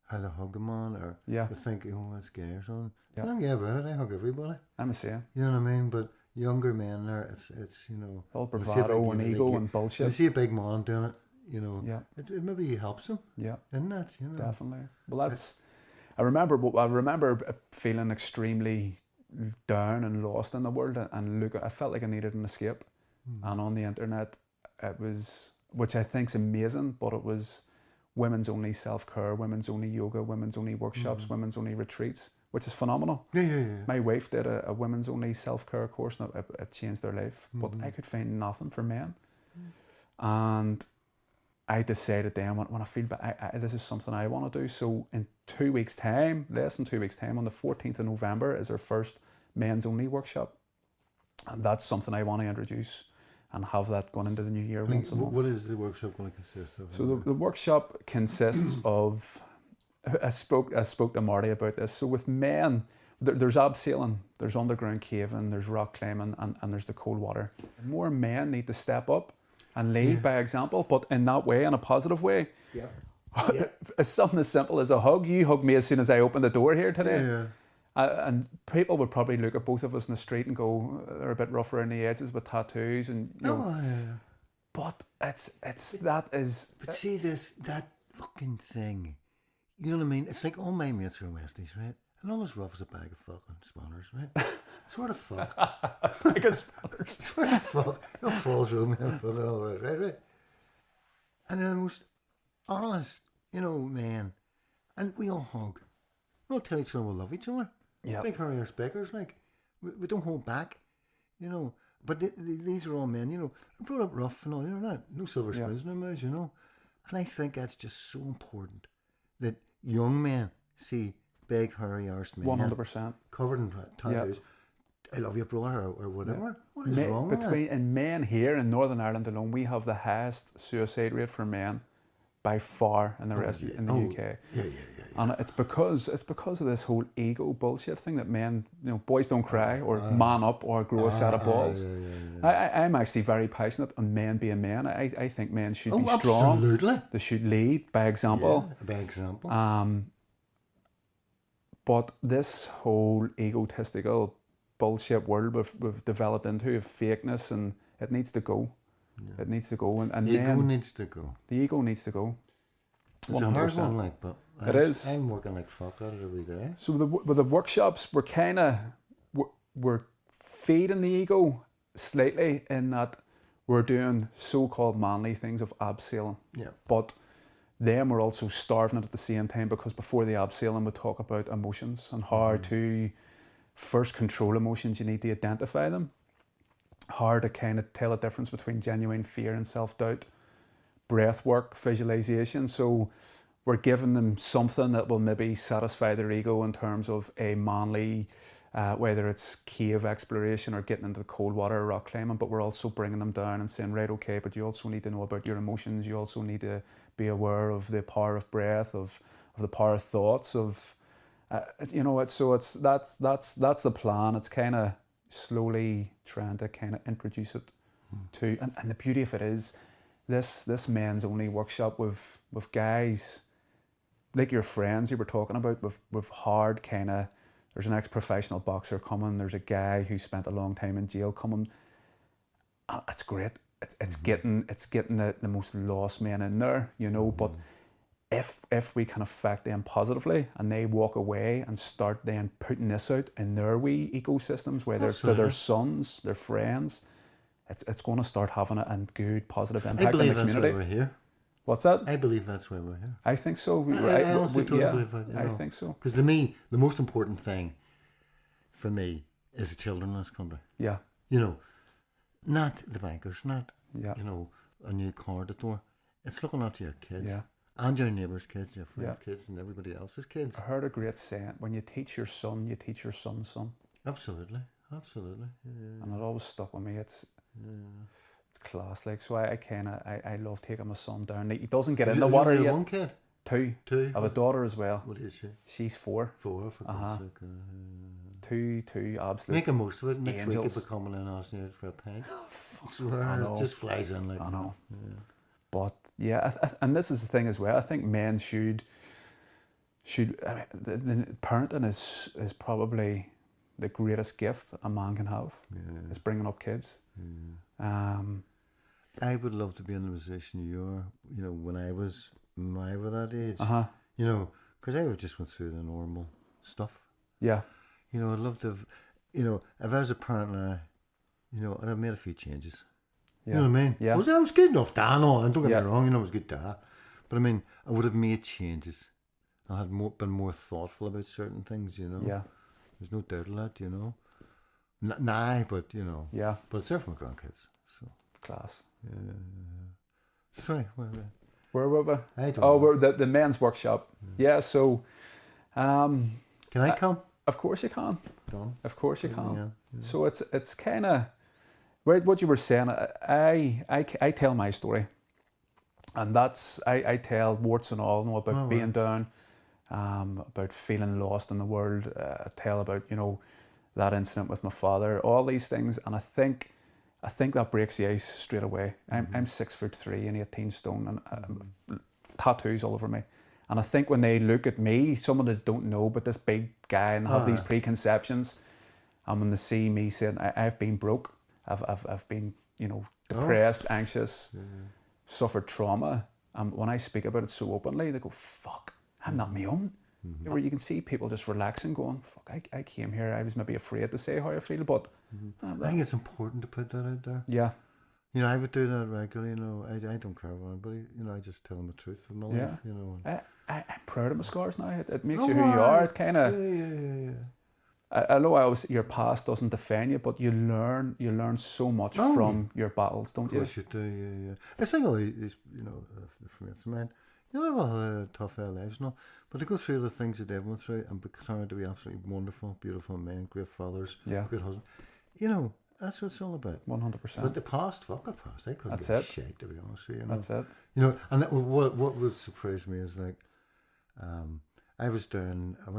how to hug a man, or they think, oh, that's gay or something. I don't care about it. I hug everybody. I'm the same. You know what I mean? But younger men there, it's you know, all bravado and ego and bullshit. You see a big man doing it, you know, it maybe helps him. Yeah. Isn't that, you know? Definitely. Well, that's... I remember feeling extremely down and lost in the world, and I felt like I needed an escape. And on the internet, it was, which I think's amazing, but it was women's only self-care, women's only yoga, women's only workshops, women's only retreats, which is phenomenal. My wife did a women's only self-care course, and it changed their life. But I could find nothing for men. And I decided then, when I feel this is something I want to do. So in 2 weeks' time, less than 2 weeks' time, on the 14th of November is our first men's only workshop. And that's something I want to introduce and have that going into the new year once a month. What is the workshop going to consist of? So the workshop consists of, I spoke to Marty about this. So with men, there's abseiling, there's underground caving, there's rock climbing, and there's the cold water. More men need to step up and lead by example, but in that way, in a positive way. It's something as simple as a hug. You hugged me as soon as I opened the door here today. And people would probably look at both of us in the street and go, they're a bit rough around the edges with tattoos, and you know. No, But it's that is. but see that fucking thing. You know what I mean? It's like all my mates are Westies, right? And all as rough as a bag of fucking spanners, right? Sort of fuck. Like a spanners. Sort of fuck. It falls through me and put it all right? And they're the most honest, you know, man. And we all hug. We all tell each other we love each other. Yeah. Big Harrier Speckers, like, we don't hold back, you know. But these are all men, you know, they're brought up rough and all, you know, no silver spoons in their mouths, you know. And I think that's just so important that young men see big, hairy arsed men 100%. covered in tattoos. I love you, brother, or whatever. Yeah. What is wrong with that? In men here in Northern Ireland alone, we have the highest suicide rate for men by far in the rest in the UK. Yeah. And it's because of this whole ego bullshit thing that men, you know, boys don't cry or man up or grow a set of balls. I'm actually very passionate on men being men. I think men should be strong. Absolutely. They should lead by example. Yeah, by example. But this whole egotistical bullshit world we've developed into of fakeness, and it needs to go. Yeah. It needs to go. And the ego needs to go. The ego needs to go. It's 100%. A hard one, like, but I'm working like fuck at it every day. So with the workshops, we're feeding the ego slightly in that we're doing so-called manly things of abseiling. Yeah. But then we're also starving it at the same time, because before the abseiling we talk about emotions and how to first control emotions. You need to identify them. How to kind of tell a difference between genuine fear and self-doubt. Breath work, visualization. So we're giving them something that will maybe satisfy their ego in terms of a manly, whether it's cave exploration or getting into the cold water or rock climbing, but we're also bringing them down and saying, right, okay, but you also need to know about your emotions. You also need to be aware of the power of breath, of the power of thoughts, of, you know, that's the plan. It's kind of slowly trying to kind of introduce it to, and the beauty of it is, this men's only workshop with guys like your friends you were talking about, with hard kind of, there's an ex-professional boxer coming, there's a guy who spent a long time in jail coming. It's great. It's getting the most lost men in there, you know. But if we can affect them positively and they walk away and start then putting this out in their wee ecosystems, whether it's to their sons, their friends, it's going to start having a good positive impact in the community. That's why we're here. What's that? I believe that's why we're here. I think so. I honestly totally believe that. You know? I think so. Because to me, the most important thing for me is the children in this country. Yeah. You know, not the bankers, not, you know, a new car at the door. It's looking after your kids. Yeah. And your neighbours' kids, your friends' kids, and everybody else's kids. I heard a great saying, when you teach your son, you teach your son's son. Absolutely. Yeah. And it always stuck with me. It's class. Like, so I love taking my son down. He doesn't get in the water yet. One kid? Two. I have a daughter as well. What is she? She's 4. 4, for God's sake. Two absolute Make the most of it. Next angels. week, if we're coming in asking you for a pint. I swear, it just flies in like. I know. Yeah. But yeah, and this is the thing as well. I think men should. I mean, the parenting is probably the greatest gift a man can have. Yeah. Is bringing up kids. Yeah. I would love to be in the position you're. You know, when I was that age. You know, because I just went through the normal stuff. Yeah. You know, I'd love to have, you know, if I was a parent now, you know, I'd have made a few changes. Yeah. You know what I mean? Yeah. I was good enough, Dan, and don't get me wrong, you know, I was good dad. But I mean, I would have made changes. I had been more thoughtful about certain things, you know? Yeah. There's no doubt of that, you know? Nah, but, you know. Yeah. But it's there for my grandkids, so. Class. Yeah. Sorry, where were we? I don't know. We're the men's workshop. Yeah, so... Can I come? Of course you can. Done. Of course you can. Yeah. So it's kind of... What you were saying, I tell my story. And that's... I tell warts and all, you know, about being down, about feeling lost in the world. I tell about, you know, that incident with my father, all these things. And I think that breaks the ice straight away. I'm 6'3" and 18 stone, and tattoos all over me. And I think when they look at me, someone that don't know, but this big guy, and have these preconceptions, and when they see me saying, I've been broke, I've been, you know, depressed, anxious, suffered trauma, and when I speak about it so openly, they go, fuck, I'm not my own. Where you can see people just relaxing, going, fuck, I came here, I was maybe afraid to say how I feel, but... I think it's important to put that out there. Yeah. You know, I would do that regularly, you know. I don't care about anybody, you know, I just tell them the truth of my life, you know. I'm proud of my scars now. It makes you who you are. It kind of... Yeah. I know your past doesn't define you, but you learn so much from your battles, don't you? Of course you do, yeah. I think all these, you know, the friends of mine, you know, they've all had tough lives, no, but they go through the things that they've went through and turn to be absolutely wonderful, beautiful men, great fathers, great husbands. You know, that's what it's all about. 100%. But the past, fuck the past. I couldn't give a shit, to be honest with you. That's it. You know, and what would surprise me is like, I went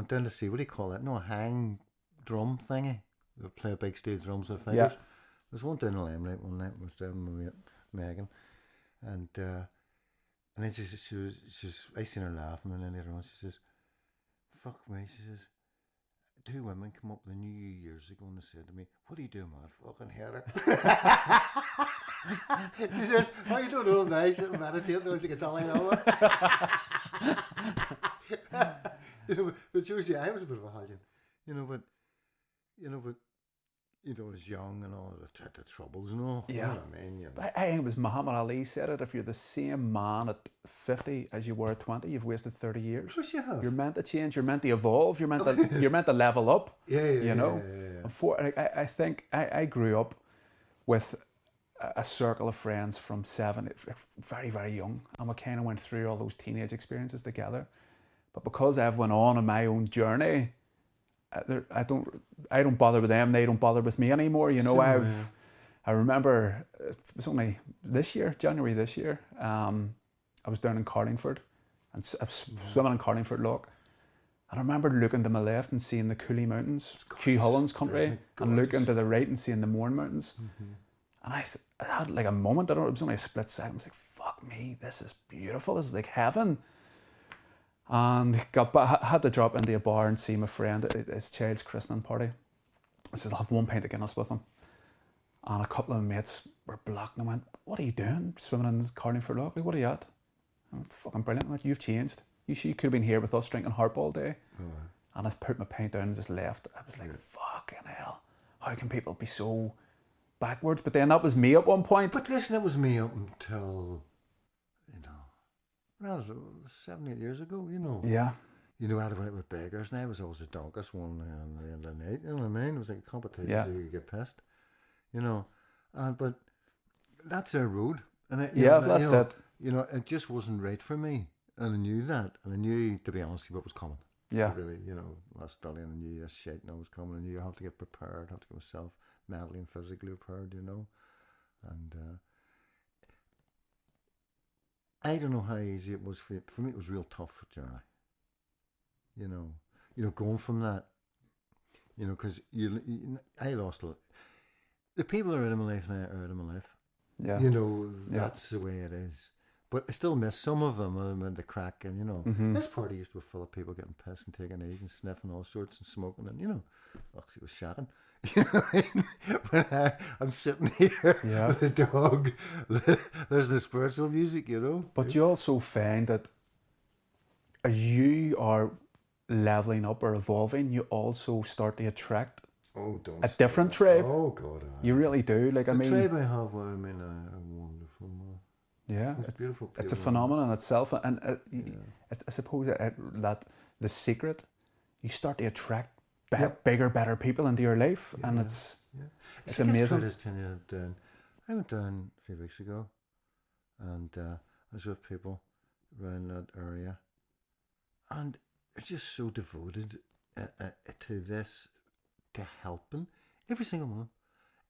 down to see, what do you call it? No, a hang drum thingy. They play a big stage drums with figures. Yeah. There's one down the limelight one night with my mate Megan, and then she was, I seen her laughing, and then later on she says, "Fuck me," she says. 2 women come up to New years ago and they said to me, "What are you doing, man? Fucking header." She says, "Oh, you don't know now, I sit and meditate, I was like a dolly over." You know, but seriously, I was a bit of a hallion. You know, but I was young and all the troubles and all. Yeah. You know what I mean? You know. I think it was Muhammad Ali said it, if you're the same man at 50 as you were at 20, you've wasted 30 years. Of course you have. You're meant to change, you're meant to evolve, you're meant to level up. Yeah. I think I grew up with a circle of friends from 7, very, very young, and we kind of went through all those teenage experiences together. But because I've went on my own journey, I don't bother with them, they don't bother with me anymore. You know, I remember it was only January this year, I was down in Carlingford and I was swimming in Carlingford Loch, and I remember looking to my left and seeing the Cooley Mountains, Hugh Holland's country, and looking to the right and seeing the Mourne Mountains. And I had like a moment, I don't know, it was only a split second, I was like, fuck me, this is beautiful, this is like heaven. And had to drop into a bar and see my friend at his child's christening party. I said, I'll have 1 pint of Guinness with him. And a couple of mates were blocked and I went, "What are you doing? Swimming in Carlingford Loch? Like, what are you at?" I went, "Fucking brilliant." I went, "You've changed. You could have been here with us drinking harp all day." And I put my pint down and just left. I was like, fucking hell. How can people be so backwards? But then that was me at one point. But listen, it was me up until, you know, well, 7, 8 years ago, you know. Yeah. You know, I went out with beggars, and I was always the darkest one at the end of the night. You know what I mean? It was like a competition, so you get pissed. You know, but that's their road. And that's it. You know, it just wasn't right for me. And I knew that. And I knew, to be honest, what was coming. Yeah. Really, you know, last studying, I knew this shit now was coming. I knew I have to get prepared, have to get myself mentally and physically prepared, you know. And I don't know how easy it was for you. For me, it was real tough journey. You know, going from that, you know, because I lost a lot. The people that are out of my life now are out of my life. Yeah. You know, that's the way it is. But I still miss some of them when the crack, and you know, this party used to be full of people getting pissed and taking A's and sniffing all sorts and smoking, and you know, actually it was shocking. You know what I mean? When I'm sitting here with a dog, there's the spiritual music, you know. But you also find that as you are leveling up or evolving, you also start to attract a different tribe. Oh God, you really do. Like, I mean, the tribe I have, what I mean, are wonderful, man. Yeah, it's beautiful. It's a phenomenon in itself, and I suppose that the secret, you start to attract bigger, better people into your life, and it's amazing. I went down a few weeks ago, and I was with people around that area, and it's just so devoted to this, to helping every single one,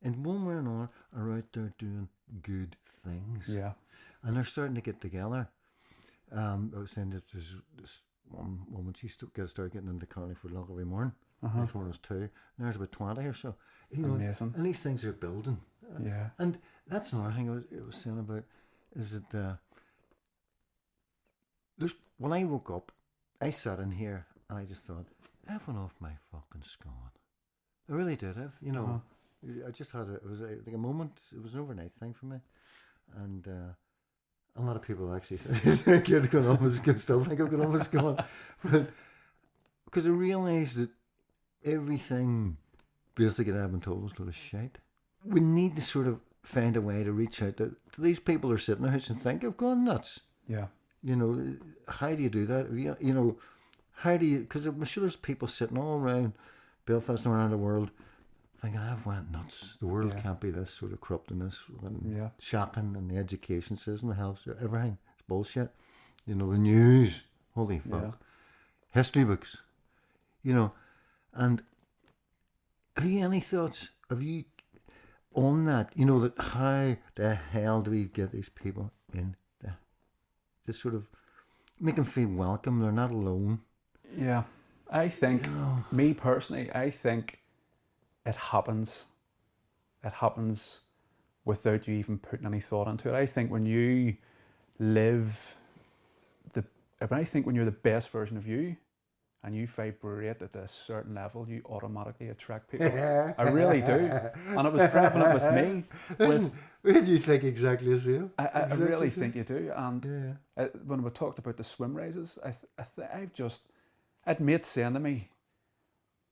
in one way or another, are out there doing good things. Yeah. And they're starting to get together. I was saying that there's this one woman, she started getting into Carlingford Loch every morning. Next morning was 2. And there's about 20 or so. You know, amazing. And these things are building. Yeah. And that's another thing I was saying about, is that when I woke up, I sat in here and I just thought, I've went off my fucking scone. I really did. I just had it was like a moment. It was an overnight thing for me, and a lot of people actually think you're going off my scone. Still think I've gone off my scone, but because I realised that everything basically that I've been told was a lot of shit. We need to sort of find a way to reach out to these people who are sitting in their house and think I've gone nuts. Yeah. You know, how do you do that? You know, how do you? Because I'm sure there's people sitting all around Belfast and around the world thinking, I've went nuts. The world can't be this sort of corrupt and this and shocking, and the education system, the health, everything. It's bullshit. You know, the news. Holy fuck. Yeah. History books. You know, and have you any thoughts? Have you on that? You know, that how the hell do we get these people in to sort of make them feel welcome? They're not alone. Yeah. I think, me personally, I think it happens without you even putting any thought into it. I think when you live when you're the best version of you and you vibrate at a certain level, you automatically attract people. I really do. And it was prevalent with me. Listen, you think exactly the same. I really think you do. And when we talked about the swim races, I'd mates saying to me,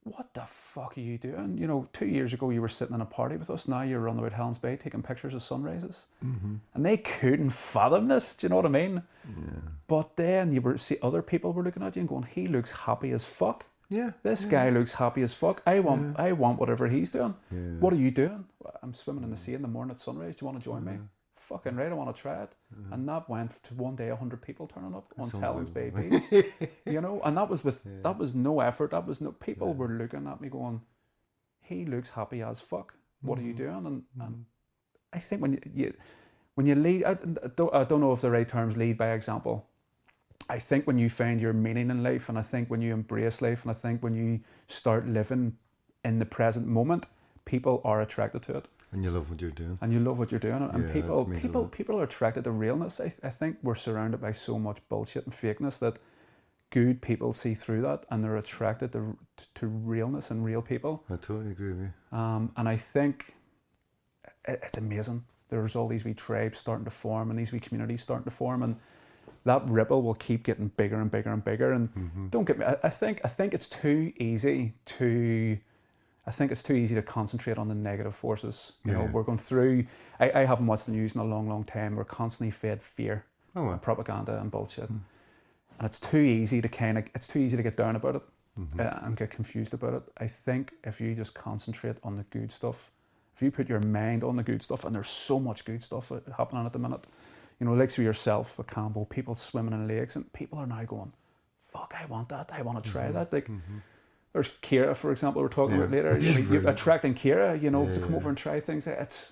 what the fuck are you doing? You know, 2 years ago you were sitting in a party with us. Now you're running about Helens Bay taking pictures of sunrises. Mm-hmm. And they couldn't fathom this. Do you know what I mean? Yeah. But then other people were looking at you and going, he looks happy as fuck. Yeah. This guy looks happy as fuck. I want whatever he's doing. Yeah. What are you doing? I'm swimming in the sea in the morning at sunrise. Do you want to join me? Fucking right, I want to try it. And that went to one day 100 people turning up on Helens Bay Beach. You know, and that was that was no effort. That was no people were looking at me going, he looks happy as fuck. What are you doing? And I think when you lead, I don't know if the right term is lead by example. I think when you find your meaning in life, and I think when you embrace life, and I think when you start living in the present moment, people are attracted to it. And you love what you're doing. And people are attracted to realness. I think we're surrounded by so much bullshit and fakeness that good people see through that, and they're attracted to realness and real people. I totally agree with you. And I think it's amazing. There's all these wee tribes starting to form, and these wee communities starting to form, and that ripple will keep getting bigger and bigger and bigger. And don't get me. I think it's too easy to. I think it's too easy to concentrate on the negative forces. You know, we're going through. I haven't watched the news in a long, long time. We're constantly fed fear, and propaganda, and bullshit, and it's too easy to get down about it and get confused about it. I think if you just concentrate on the good stuff, if you put your mind on the good stuff, and there's so much good stuff happening at the minute. You know, like for yourself, with Campbell, people swimming in lakes, and people are now going, "Fuck, I want that. I want to try that." Like. There's Ciara, for example, we're talking about later. You're attracting Ciara, you know, to come over and try things. It's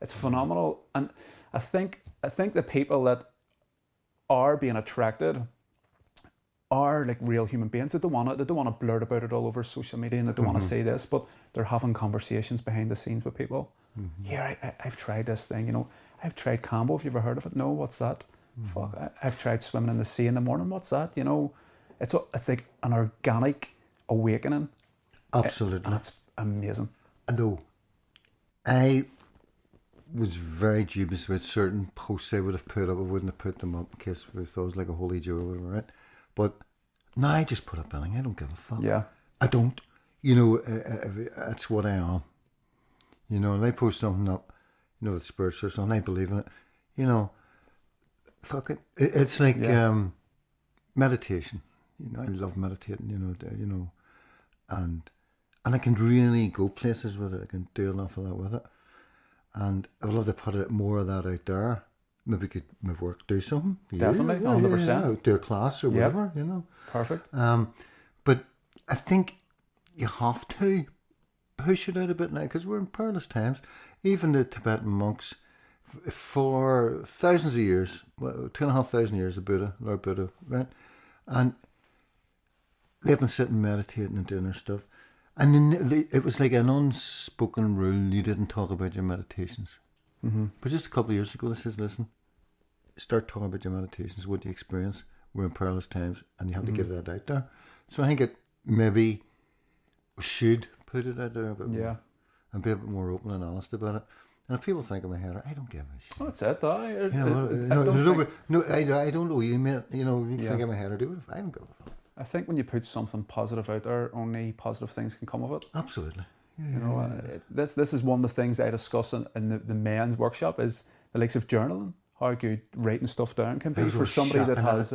phenomenal. And I think the people that are being attracted are like real human beings. They don't want to blurt about it all over social media, and they don't want to say this, but they're having conversations behind the scenes with people. Here, I've tried this thing, you know. I've tried Cambo. Have you ever heard of it? No, what's that? Fuck, I've tried swimming in the sea in the morning. What's that? You know, it's like an organic awakening. Absolutely. And it's amazing. Although I was very dubious about certain posts I would have put up. I wouldn't have put them up in case I thought it was like a holy Joe or whatever, right? But now I just put up anything. I don't give a fuck. Yeah. I don't. You know, that's what I am. You know, and I post something up, you know, that's spiritual or something, I believe in it. You know, fuck it. It's like meditation. You know, I love meditating, you know, and I can really go places with it. I can do an awful lot with it, and I would love to put more of that out there. Maybe could my work do something. Definitely, 100%. Do a class or whatever, you know. Perfect. But I think you have to push it out a bit now because we're in perilous times. Even the Tibetan monks, for thousands of years, 2,500 years, the Lord Buddha, right, and they've been sitting meditating and doing their stuff. And then it was like an unspoken rule, you didn't talk about your meditations. But just a couple of years ago, they says, listen, start talking about your meditations, what you experience, we're in perilous times, and you have to get it out there. So I think it maybe should put it out there a bit more, and be a bit more open and honest about it. And if people think I'm a hater, I don't give a shit. Well, that's it, though. I don't know you, mate. You know, you think I'm a hater, do it. I don't give a fuck. I think when you put something positive out there, only positive things can come of it. Absolutely. You know, this is one of the things I discuss in the men's workshop is the likes of journaling. How good writing stuff down can be for somebody that has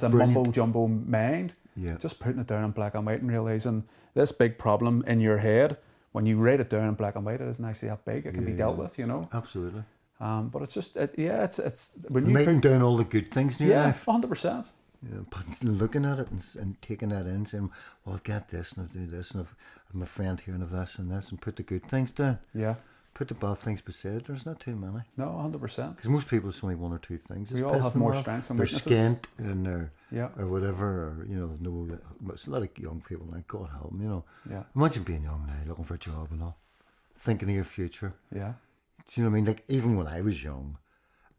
a mumbo jumbo mind. Yeah. Just putting it down in black and white and realizing this big problem in your head, when you write it down in black and white, it isn't actually that big. It can be dealt with, you know. Absolutely. But it's just it's when you writing down all the good things in your life. 100%. Yeah, but looking at it and taking that in, saying, well, I'll get this and I'll do this, and I'm a friend here and I've this and this, and put the good things down. Yeah. Put the bad things beside it. There's not too many. No, 100%. Because most people, it's only one or two things. We all have more strengths and weaknesses. They're skint and or whatever, or, you know, no, it's a lot of young people like, God help them, you know. Yeah. Imagine being young now, looking for a job and all, thinking of your future. Yeah. Do you know what I mean? Like, even when I was young,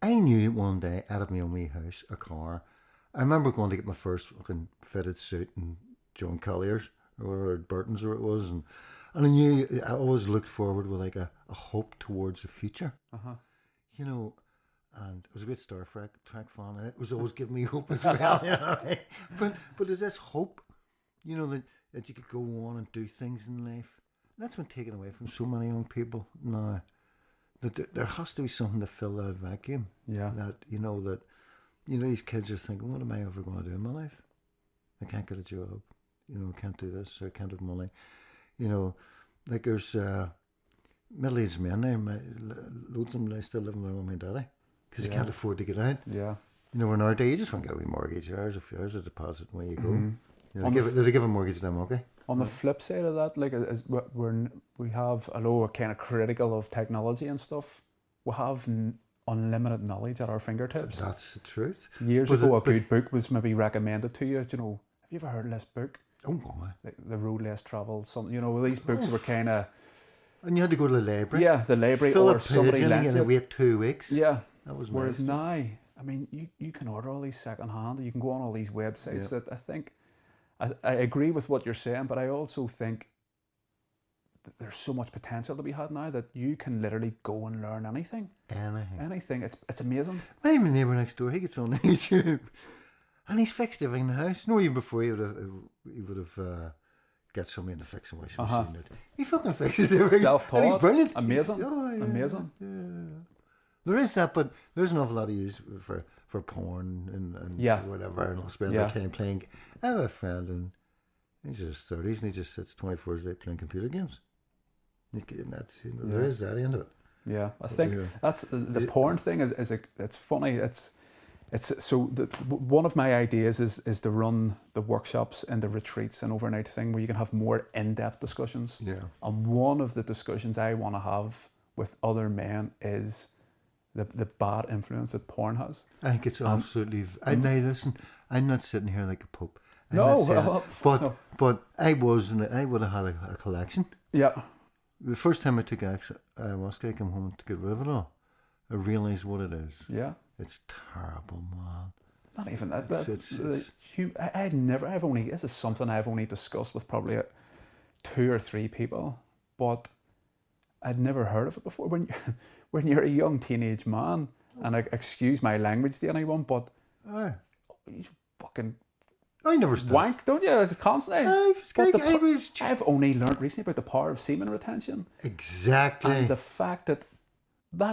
I knew one day out of my own wee house, a car. I remember going to get my first fucking fitted suit in John Collier's or Burton's or it was, and I knew I always looked forward with like a hope towards the future. You know, and it was a great Star Trek fan, and it was always giving me hope as well. You know, right? But there's this hope, you know, that you could go on and do things in life. And that's been taken away from so many young people now. That there has to be something to fill that vacuum. Yeah. That these kids are thinking, what am I ever going to do in my life? I can't get a job. You know, I can't do this, or I can't have money. You know, like there's middle-aged men there, loads of them, they still living there with my daddy because they can't afford to get out. Yeah. You know, in our day, you just want to get a wee mortgage. There's a deposit, and away you go. You know, they give a mortgage to them, okay? On the flip side of that, like, we have, although we're kind of critical of technology and stuff, we have unlimited knowledge at our fingertips. That's the truth. Years ago, a good book was maybe recommended to you. Do you know, have you ever heard of this book? Oh, boy. Like The Road Less Travelled, something. You know, these books were kind of... And you had to go to the library. Yeah, the library, fill or somebody lent and wait 2 weeks. Yeah. That was Whereas now, I mean, you can order all these second hand. You can go on all these websites that I think... I agree with what you're saying, but I also think that there's so much potential to be had now that you can literally go and learn anything. Anything. It's amazing. My neighbour next door, he gets on YouTube and he's fixed everything in the house. No, even before he would have got somebody to fix a washing machine. He fucking fixes everything. Self-taught. And he's brilliant. Amazing. Amazing. Yeah. There is that, but there's an awful lot of use for porn and whatever, and I'll spend their time playing. I have a friend, and he's in his 30s, and he just sits 24 hours a day playing computer games. And that's, there is that end of it. Yeah, I think that's the porn thing is it's funny. It's so one of my ideas is to run the workshops and the retreats and overnight thing where you can have more in-depth discussions. Yeah. And one of the discussions I want to have with other men is the bad influence that porn has. I think it's absolutely... now listen, I'm not sitting here like a pope. But I would have had a collection. Yeah. The first time I took ayahuasca, I came home to get rid of it all. I realised what it is. Yeah. It's terrible, man. Not even that. This is something I've only discussed with probably 2 or 3 people, but I'd never heard of it before. When you're a young teenage man, and excuse my language to anyone, but you fucking... I never stopped. Wank, don't you? It's constantly. I've only learnt recently about the power of semen retention. Exactly. And the fact that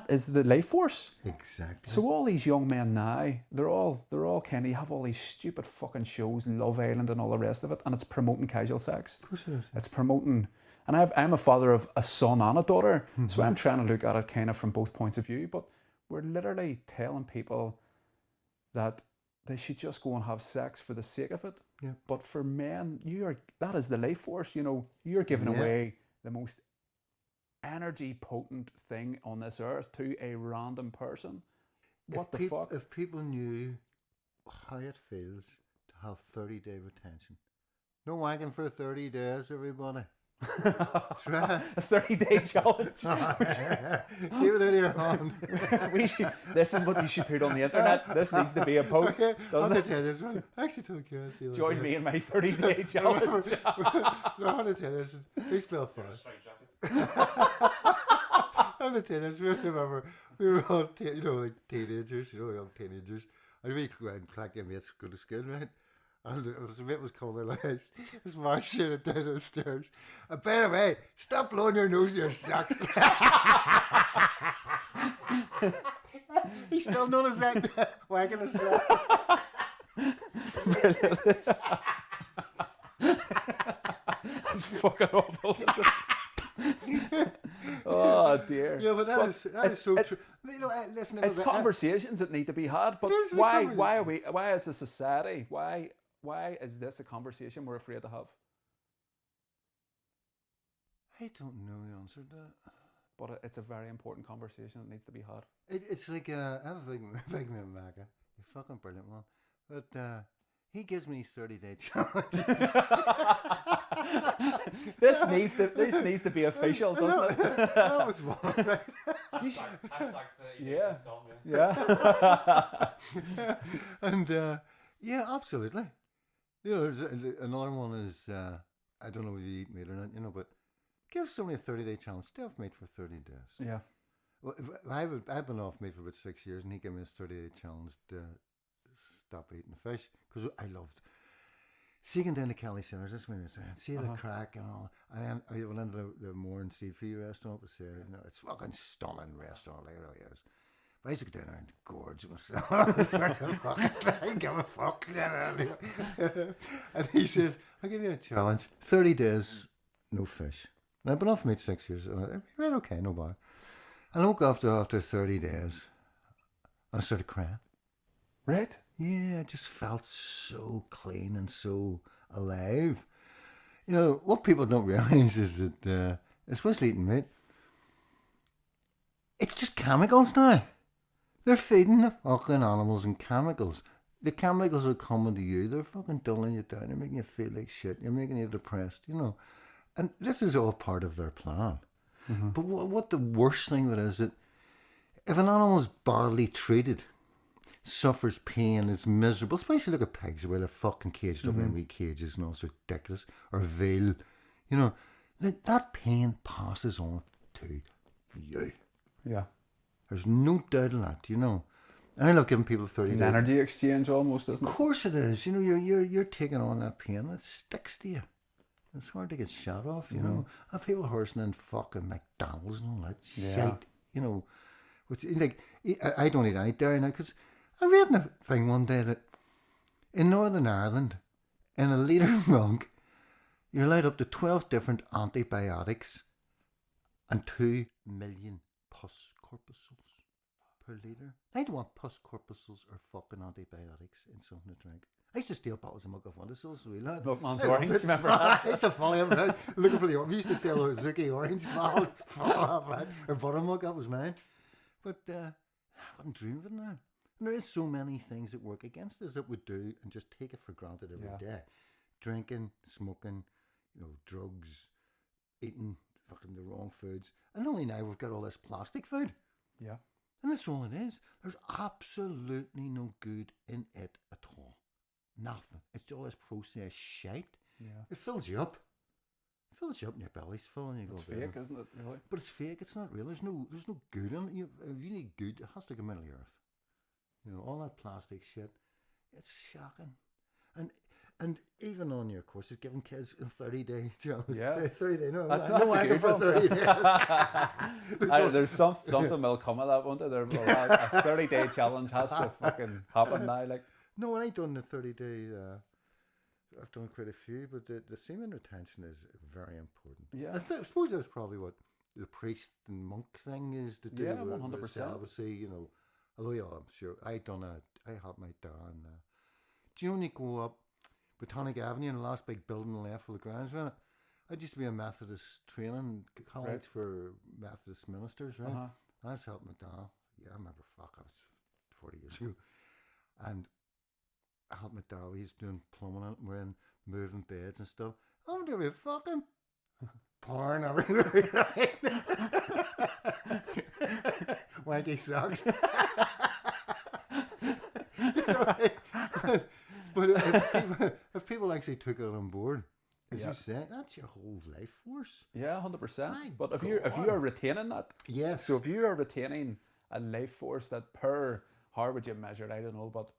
is the life force. Exactly. So all these young men now, they're all kind of, you have all these stupid fucking shows, Love Island and all the rest of it, and it's promoting casual sex. Of course it is. It's promoting, and I'm a father of a son and a daughter, so I'm trying to look at it kind of from both points of view, but we're literally telling people that they should just go and have sex for the sake of it. Yeah. But for men, that is the life force. You know, you're giving away the most energy potent thing on this earth to a random person. What the fuck? If people knew how it feels to have 30-day retention. No wanking for 30 days, everybody. Try A 30-day challenge. Keep it in your hand. This is what you should put on the internet. This needs to be a post, Okay, I'll doesn't it? tell you this one. I actually told Ciaran. Join me in my 30-day challenge. No, I'm going to tell you this. Who's Belfast? I'm going to tell you this. Remember, we were all, like teenagers, young teenagers. And we go out and collect your mates, go to school, right? And it was a mate was coming like this marching it down the stairs. And by the way, stop blowing your nose in your socks. He still noticed that wagging his sock. It's fucking awful. Oh dear. Yeah, but that is so true. Listen, It's conversations that need to be had. But why as a society, why is this a conversation we're afraid to have? I don't know the answer to that. But it's a very important conversation that needs to be had. It's like I have a big man, Maca. You're fucking brilliant, man. But he gives me 30-day challenges. This needs to be official, doesn't it? That was one. Right? Hashtag 30 Yeah. yeah. And yeah, absolutely. There's another one is I don't know if you eat meat or not, but give somebody a 30-day challenge. Stay off meat for 30 days. Yeah. Well, I've been off meat for about 6 years, and he gave me a 30-day challenge to stop eating fish because I loved seeing down the Kelly Centres. That's when it's see the crack and all. And then I went into the Moore Seafood restaurant with Ciaran. It's a fucking stunning restaurant, like it really is. But I used to go down there and gorge myself. I didn't give a fuck. And he says, I'll give you a challenge. 30 days, no fish. And I've been off meat 6 years. And I right, okay, no bother. And I woke up after 30 days and I started crying. Right? Yeah, I just felt so clean and so alive. What people don't realise is that, especially eating meat, it's just chemicals now. They're feeding the fucking animals and chemicals. The chemicals are coming to you. They're fucking dulling you down. They're making you feel like shit. You're making you depressed, And this is all part of their plan. Mm-hmm. But what the worst thing of it is that if an animal is badly treated, suffers pain, is miserable, especially look at pigs where they're fucking caged up in wee cages and all so ridiculous, or veal, that pain passes on to you. Yeah. There's no doubt in that, And I love giving people 30 days. An energy exchange almost, isn't it? Of course it is. You're taking on that pain. It sticks to you. It's hard to get shut off, And people horsing in fucking McDonald's and all that shit, Which, like, I don't eat any dairy now because I read in a thing one day that in Northern Ireland, in a litre of milk, you're allowed up to 12 different antibiotics and 2 million pus corpuscles per litre. I don't want pus corpuscles or fucking antibiotics in something to drink. I used to steal bottles of milk off windowsills, we lad. Milkman's Orange, remember that? I used to follow him around looking for we used to sell Zuki orange bottles, follow off that, or buttermilk, that was mine. But I wouldn't dream of it now. And there is so many things that work against us that we do and just take it for granted every day. Drinking, smoking, drugs, eating fucking the wrong foods. And only now we've got all this plastic food. Yeah. And that's all it is. There's absolutely no good in it at all. Nothing. It's all this processed shite. Yeah. It fills you up. It fills you up in your belly. It's filling you. It's fake, isn't it, really? But it's fake. It's not real. There's no good in it. If you need good, it has to come out of the earth. All that plastic shit. It's shocking. And even on your courses, giving kids a 30-day challenge. Yeah. 30 days. No, That's no wagon for 30 days. There's something will come of that, won't there? A 30-day challenge has to fucking happen now. Like. No, I ain't done the 30-day. I've done quite a few, but the semen retention is very important. Yeah. I suppose that's probably what the priest and monk thing is to do. Yeah, 100%. With celibacy, Although, yeah, I'm sure I helped my dad. Do you know when you go up Botanic Avenue and the last big building left with the grounds around it? I used to be a Methodist training college for Methodist ministers, right? Uh-huh. And I was helping my dad. Yeah, I remember, I was 40 years ago. And I helped my dad. He's doing plumbing and we're in moving beds and stuff. I'm doing fucking porn everywhere. Right? Wanky socks. Right? But if people actually took it on board, as Yeah. you say, that's your whole life force. Yeah, My 100%. But if you God. are retaining that, Yes. so if you are retaining a life force that per, how would you measure it? I don't know, but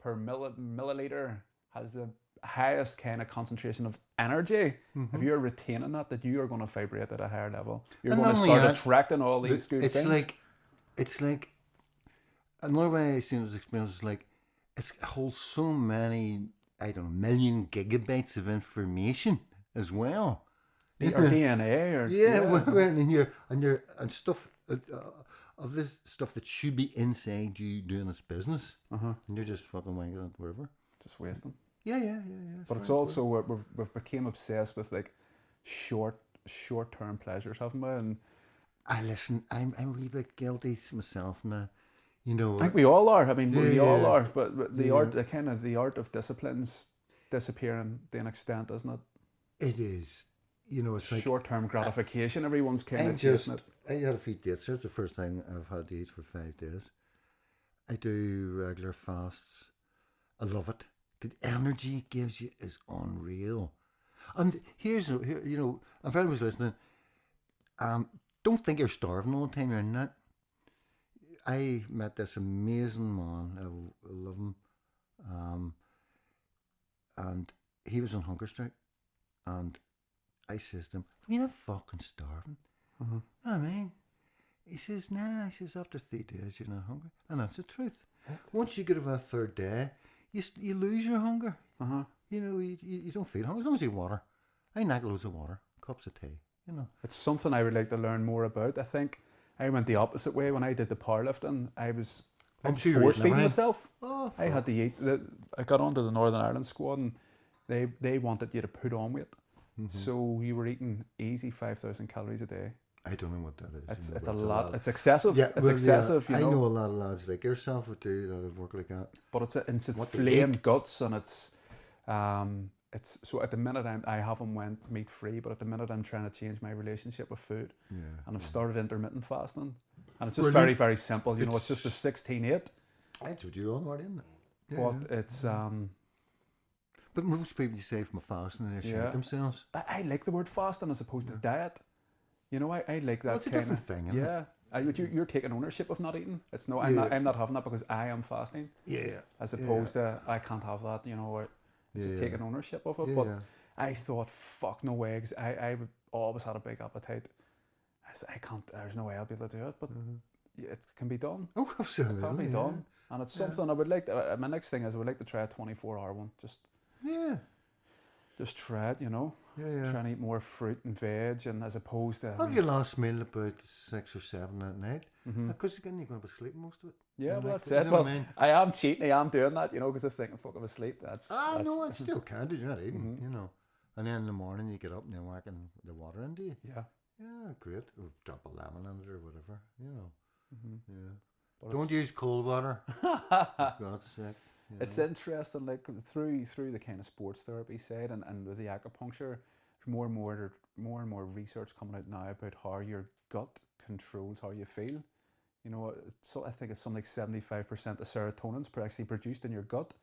per milliliter has the highest kind of concentration of energy. If you're retaining that you are going to vibrate at a higher level. You're And going to not only start that, attracting all these good it's things. it's like another way I see this experience is like it holds so many, I don't know, million gigabytes of information as well. Or DNA or And stuff of this stuff that should be inside you doing its business, and you're just fucking wanking it wherever. just wasting. Yeah. But it's also we've become obsessed with like short term pleasures, haven't we? And I'm a wee bit guilty myself now. You know, I think we all are. I mean, we all Yeah. are. But the art, the art of disciplines disappearing to an extent, isn't it? it is. You know, it's like Short term gratification. Everyone's kind of chasing it. I had a few dates. It's the first time I've had to eat for 5 days. I do regular fasts. I love it. The energy it gives you is unreal. And here, you know, if anyone's listening, don't think you're starving all the time. You're not. I met this amazing man. I love him. And he was on hunger strike. And I says to him, "You're not fucking starving." You know what I mean? He says, "Nah." He says, "After 3 days, you're not hungry." And that's the truth. Once you get over a third day, you lose your hunger. You know, you don't feel hungry as long as you have water. I knack loads of water, cups of tea, you know. It's something I would like to learn more about. I think I went the opposite way when I did the powerlifting. I'm sure you're force eating feeding everything. myself. Oh, I had to eat. I got onto the Northern Ireland squad, and they wanted you to put on weight. So you were eating easy 5,000 calories a day. I don't know what that is. It's you know, it's but a lot. lot. It's excessive. Yeah, It's well, excessive. yeah, You I know. know a lot of lads like yourself would do that would work like that. But it's What they inflamed eat. guts, and it's so at the minute I haven't went meat free, but at the minute I'm trying to change my relationship with food, Yeah. and I've started intermittent fasting, and it's just Brilliant. very very simple. You know, it's just a It's- 16/8, That's what you're on already, isn't it? Yeah, but yeah. it's But most people you say from a fasting and they Yeah. shit themselves. I like the word fasting as opposed to diet. You know, I like that. Well, it's a kinda- different thing, isn't it? Yeah. You're taking ownership of not eating. It's no, Yeah. I'm not having that because I am fasting, Yeah. as opposed to I can't have that. You know, or it's just Yeah. taking ownership of it. Yeah. But I thought, fuck, no way. 'Cause I would always had a big appetite. I said, I can't. There's no way I'll be able to do it. But it can be done. Oh, absolutely. It can be yeah. done, and it's something I would like. My next thing is I would like to try a 24-hour one. Yeah. Just try it. You know, Yeah. try and eat more fruit and veg, and as opposed to Have your last meal about 6 or 7 at night. Because again, you're going to be sleeping most of it. Yeah, And well, like, that's you it. know Well, what I mean? I am cheating. I am doing that, you know, because I'm thinking, fuck, I'm asleep. That's No, it still counted. You're not eating, you know. And then in the morning, you get up and you're whacking the water into you. yeah. Yeah, great. Or drop a lemon in it or whatever, you know. Yeah. But Don't use cold water. For God's sake. you It's know. interesting, like through the kind of sports therapy side and with the acupuncture, there's more and more research coming out now about how your gut controls how you feel. You know, so I think it's something like 75% of serotonin's actually produced in your gut.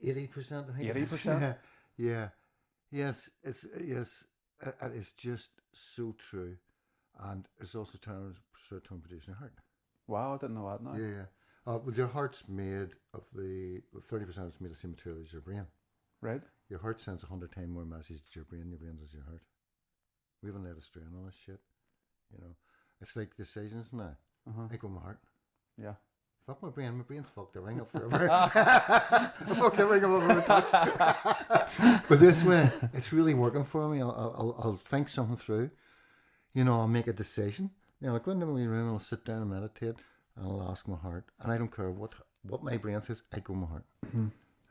80%, I think. 80%? Yeah. Yes, it's just so true. And it's also serotonin producing your heart. Wow, I didn't know that now. Yeah. Well, your heart's made of 30% is made of the same material as your brain. Right? Your heart sends 100 times more messages to your brain does to your heart. We haven't let us stray on all this shit. You know, it's like decisions now. I go with my heart. Yeah. Fuck my brain's fucked the ring up forever. I fucked the ring up I've ever touched. But this way, it's really working for me. I'll think something through. You know, I'll make a decision. You know, like when I'm in my room, I'll sit down and meditate, and I'll ask my heart. And I don't care what my brain says, I go with my heart.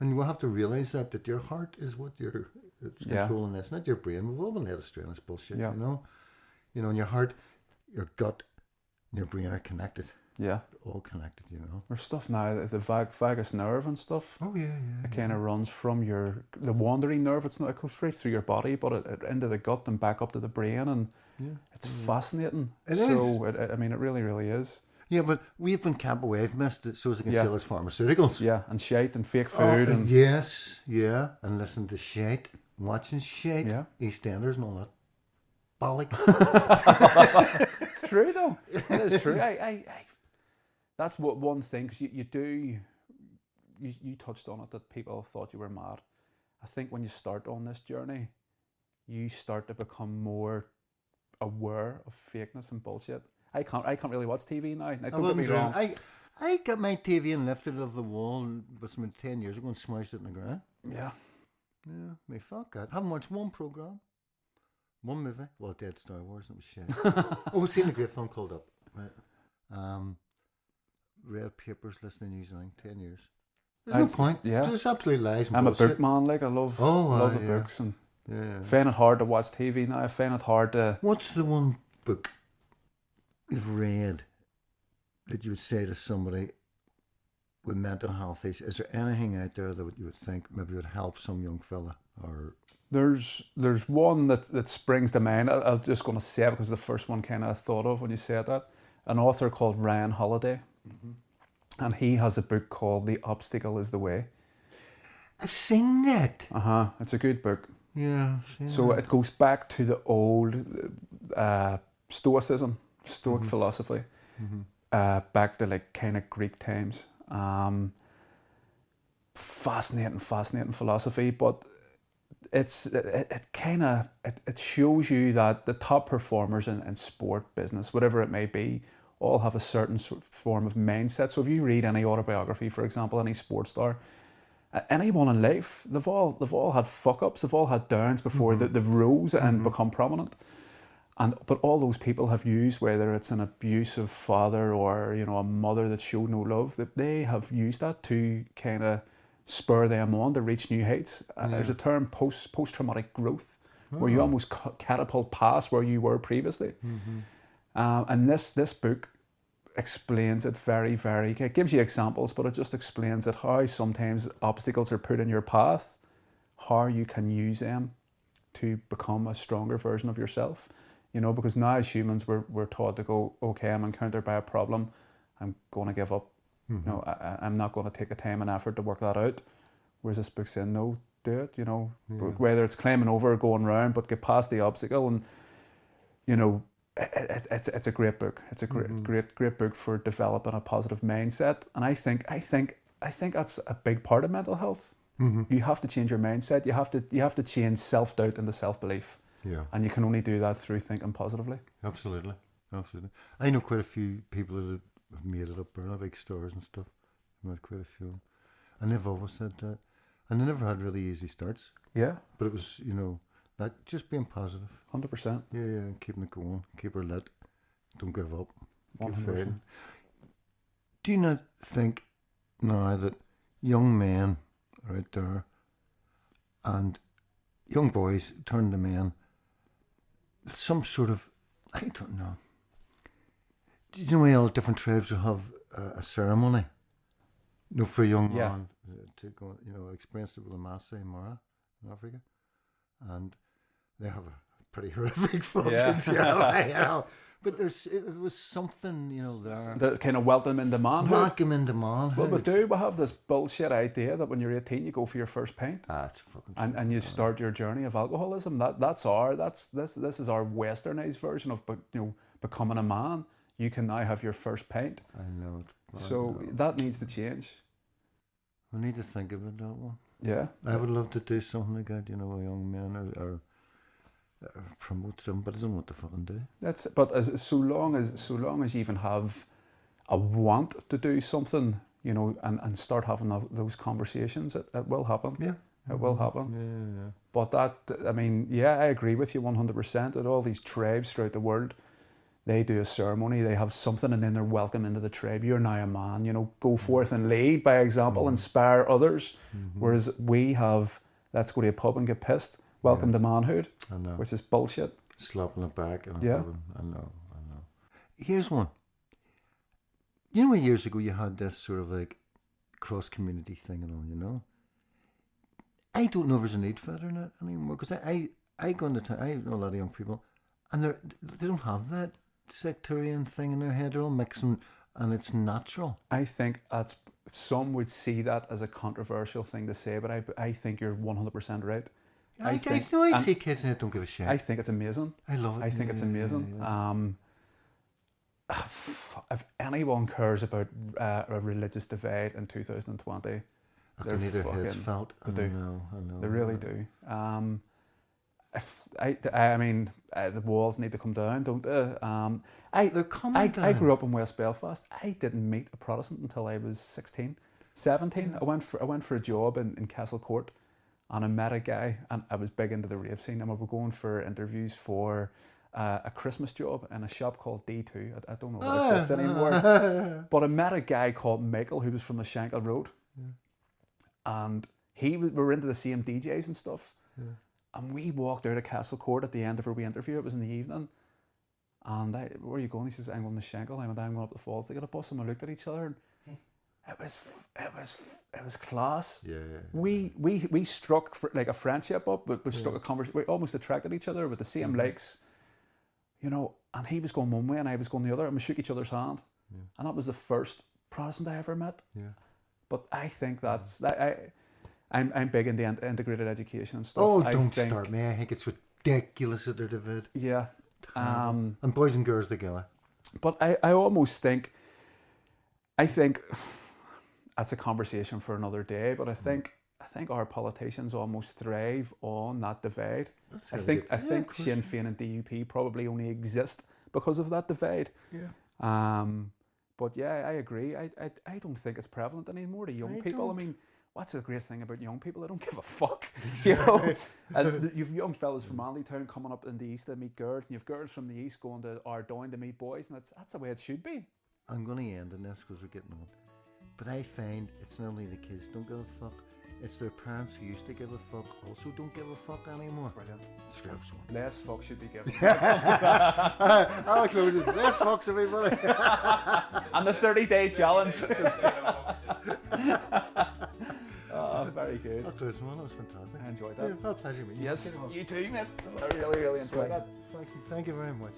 And we'll have to realise that your heart is what it's controlling this, not your brain. We've all been led astray on this bullshit, Yeah. you know. You know, and your heart, your gut, and your brain are connected. Yeah. all connected, you know. There's stuff now, the vagus nerve and stuff. Oh yeah, It kind of runs from the wandering nerve. It goes straight through your body, but it into the gut and back up to the brain, and it's fascinating. It so I mean, it really, really is. Yeah, but we've been kept away from this so as they can sell us pharmaceuticals. Yeah, and shite and fake food. And yes, yeah, and listen to shite, watching shite, Yeah. EastEnders and all that. Bollocks. It's true though. It is true. I that's what one thing, because you touched on it, that people thought you were mad. I think when you start on this journey, you start to become more aware of fakeness and bullshit. I can't really watch TV now. Now don't get me wrong. I got my TV and lifted it off the wall and was 10 years ago and smashed it in the ground. Yeah. Yeah, me fuck that. Haven't watched one program, one movie. Well, Dead Star Wars, and it was shit. Oh, we've seen a great film called Up. Right. Red Papers, listening to New Zealand, 10 years. There's no point. Yeah. It's just absolute lies and I'm bullshit. a book man, like I love the books, and find it hard to watch TV now. I find it hard to. What's the one book you've read that you would say to somebody with mental health issues? Is there anything out there that you would think maybe would help some young fella? Or There's one that springs to mind. I'm just going to say it because the first one kind of I thought of when you said that. An author called Ryan Holiday, and he has a book called The Obstacle Is the Way. I've seen that. It's a good book. Yeah. So it goes back to the old Stoicism, Stoic philosophy, back to like kind of Greek times. Fascinating philosophy, but it shows you that the top performers in sport, business, whatever it may be, all have a certain sort of form of mindset. So if you read any autobiography, for example, any sports star, anyone in life, they've all had fuck ups, they've all had downs before they've rose and become prominent. But all those people have used, whether it's an abusive father or a mother that showed no love, that they have used that to kind of spur them on to reach new heights. There's a term, post-traumatic growth, where you almost catapult past where you were previously. And this book explains it very, very. It gives you examples, but it just explains it, how sometimes obstacles are put in your path, how you can use them to become a stronger version of yourself. Because now as humans we're taught to go, okay, I'm encountered by a problem, I'm going to give up. I'm not going to take the time and effort to work that out. Whereas this book's saying, no, do it. Whether it's climbing over or going round, but get past the obstacle. And it's a great book. It's a great book for developing a positive mindset. And I think that's a big part of mental health. You have to change your mindset. You have to change self-doubt into self-belief. Yeah. And you can only do that through thinking positively. Absolutely. I know quite a few people that have made it up there, big stars and stuff. I've met quite a few. And they've always said that. And they never had really easy starts. Yeah. But it was, that just being positive. 100%. Yeah, keeping it going, keep her lit, don't give up, 100%. keep fighting. Do you not think now that young men are out there and young boys turn to men, some sort of, I don't know, do you know why all different tribes will have a ceremony? For a young man to go, experience the Willamasa Mara in Africa, and they have a pretty horrific fucking ceremony, But it was something, there. That kind of welcome into manhood. Welcome into manhood. Well, we have this bullshit idea that when you're 18, you go for your first pint. That's fucking. And you start your journey of alcoholism. This is our westernized version of becoming a man. You can now have your first pint. I know. So that needs to change. We need to think about that one. Yeah. I would love to do something like that, a young man or promote something, but I don't know what to fucking do. So long as you even have a want to do something, and start having those conversations, it will happen. Yeah. It will happen. Yeah. But I agree with you 100%. That all these tribes throughout the world, they do a ceremony, they have something, and then they're welcome into the tribe. You're now a man, go forth and lead by example, inspire others. Whereas we have, let's go to a pub and get pissed. Welcome to manhood, I know. which is bullshit. Slapping it back. And Yeah. I know. Here's one. You know, years ago you had this sort of like cross community thing and all. You know, I don't know if there's a need for it or not anymore because I go into town. I know a lot of young people, and they don't have that sectarian thing in their head. They're all mixing, and it's natural. I think some would see that as a controversial thing to say, but I think you're 100% right. I see kids and I don't give a shit. I think it's amazing. I love it. I think it's amazing. Yeah. If anyone cares about a religious divide in 2020, They're neither heads felt. They do. I know. They really do. I mean, the walls need to come down, don't they? They're coming down. I grew up in West Belfast. I didn't meet a Protestant until I was 16, 17. Yeah. I went for a job in Castle Court, and I met a guy, and I was big into the rave scene, and we were going for interviews for a Christmas job in a shop called D2. I don't know if it exists anymore. But I met a guy called Michael who was from the Shankill Road. Yeah. And we were into the same DJs and stuff. Yeah. And we walked out of Castle Court at the end of our wee interview. It was in the evening. And where are you going? He says, I'm going to Shankill. I'm going up the falls. They got a bus, and we looked at each other. And it was class. Yeah. We struck like a friendship up. We struck a conversation. We almost attracted each other with the same likes. You know, and he was going one way and I was going the other, and we shook each other's hand. Yeah. And that was the first Protestant I ever met. Yeah. But I think I'm big into integrated education and stuff. Oh, don't start me. I think it's ridiculous that they're divided. Yeah. And boys and girls together. But I almost think that's a conversation for another day, but I think our politicians almost thrive on that divide. I think Sinn Féin and DUP probably only exist because of that divide. Yeah. But yeah, I agree. I don't think it's prevalent anymore to young people. Don't. I mean, what's the great thing about young people? They don't give a fuck. Exactly. You know? And you've young fellas from Manlytown coming up in the east to meet girls, and you've girls from the east going to Ardoyne to meet boys, and that's the way it should be. I'm going to end on this because we're getting on. But I find it's not only the kids don't give a fuck, it's their parents who used to give a fuck also don't give a fuck anymore. Brilliant. Scraps one. Less fuck should be given. Alex, less fucks, everybody. And the 30-day challenge. Oh, very good. Oh, close, man. That was fantastic. I enjoyed that. Yeah, it felt a pleasure meeting you. Yes, you too, mate. I really enjoyed that. Thank you very much.